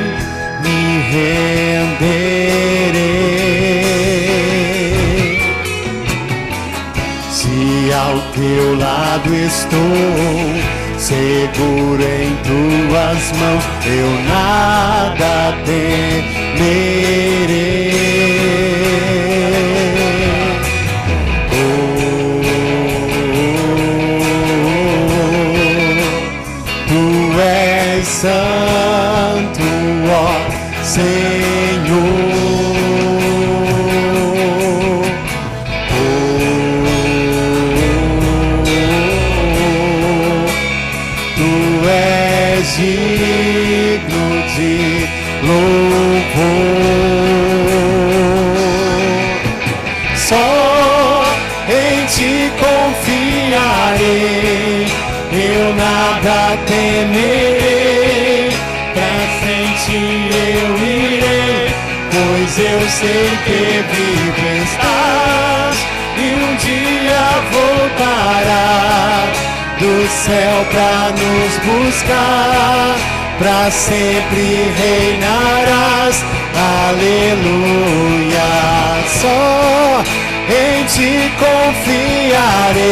me renderei. Se ao teu lado estou, seguro em tuas mãos, eu nada temerei. Santo, ó Senhor, Tu és digno de louvor. Só em Ti confiarei, eu nada temerei, pra frente eu irei, pois eu sei que vivo estás e um dia voltará do céu pra nos buscar, pra sempre reinarás, aleluia. Só em Ti confiarei,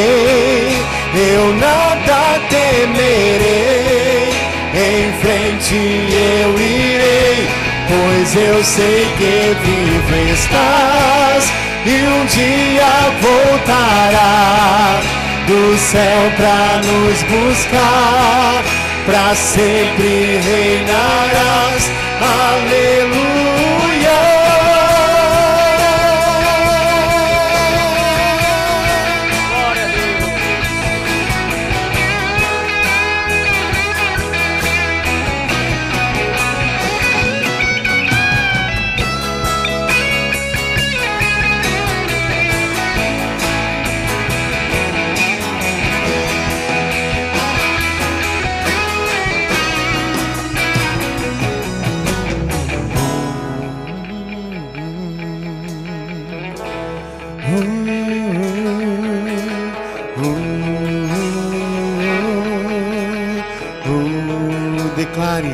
eu nada temerei, em frente eu irei, pois eu sei que vivo estás e um dia voltará do céu pra nos buscar, pra sempre reinarás, aleluia. Declare: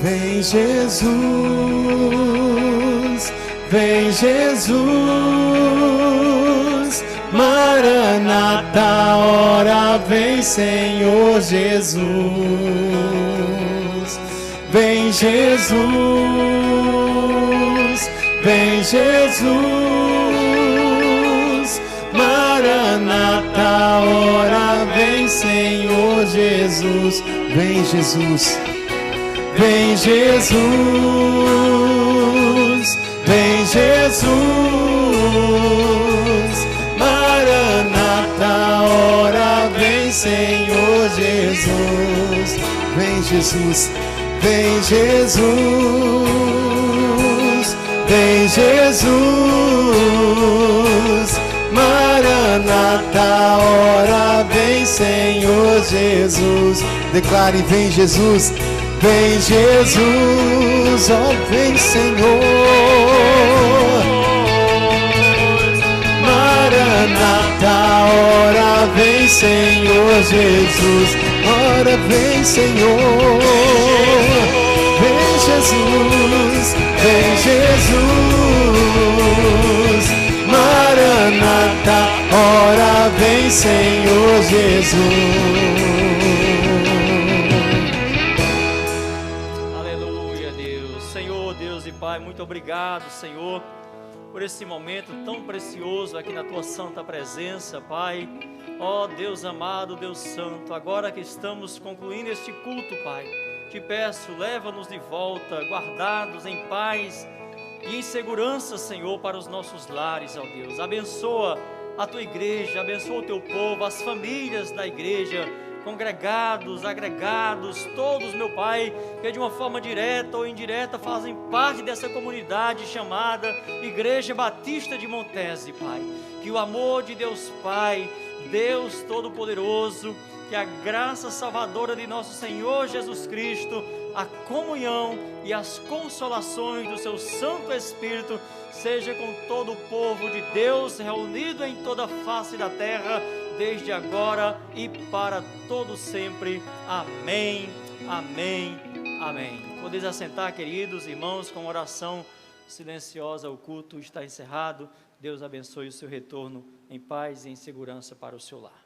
vem Jesus, vem Jesus, Maranata, ora vem Senhor Jesus, vem Jesus, vem Jesus, Maranata, ora vem Senhor Jesus, vem Jesus, vem Jesus, vem Jesus, Maranata, ora vem Senhor Jesus, vem Jesus, vem Jesus, vem Jesus, Maranata, ora vem Senhor Jesus. Declare: vem Jesus, vem Jesus, ó vem Senhor, Maranata, ora vem Senhor Jesus, ora vem Senhor, vem Jesus, vem Jesus, Maranata, ora vem Senhor Jesus. Pai, muito obrigado, Senhor, por esse momento tão precioso aqui na Tua santa presença, Pai. Ó Deus amado, Deus santo, agora que estamos concluindo este culto, Pai, Te peço, leva-nos de volta, guardados em paz, e em segurança, Senhor, para os nossos lares, ó Deus. Abençoa a tua igreja, abençoa o teu povo, as famílias da igreja, congregados, agregados, todos, meu Pai, que de uma forma direta ou indireta fazem parte dessa comunidade chamada Igreja Batista de Montese, Pai. Que o amor de Deus Pai, Deus Todo-Poderoso, que a graça salvadora de nosso Senhor Jesus Cristo, a comunhão e as consolações do seu Santo Espírito seja com todo o povo de Deus reunido em toda a face da terra, desde agora e para todo sempre. Amém, amém, amém. Podeis assentar, queridos irmãos, com oração silenciosa. O culto está encerrado. Deus abençoe o seu retorno em paz e em segurança para o seu lar.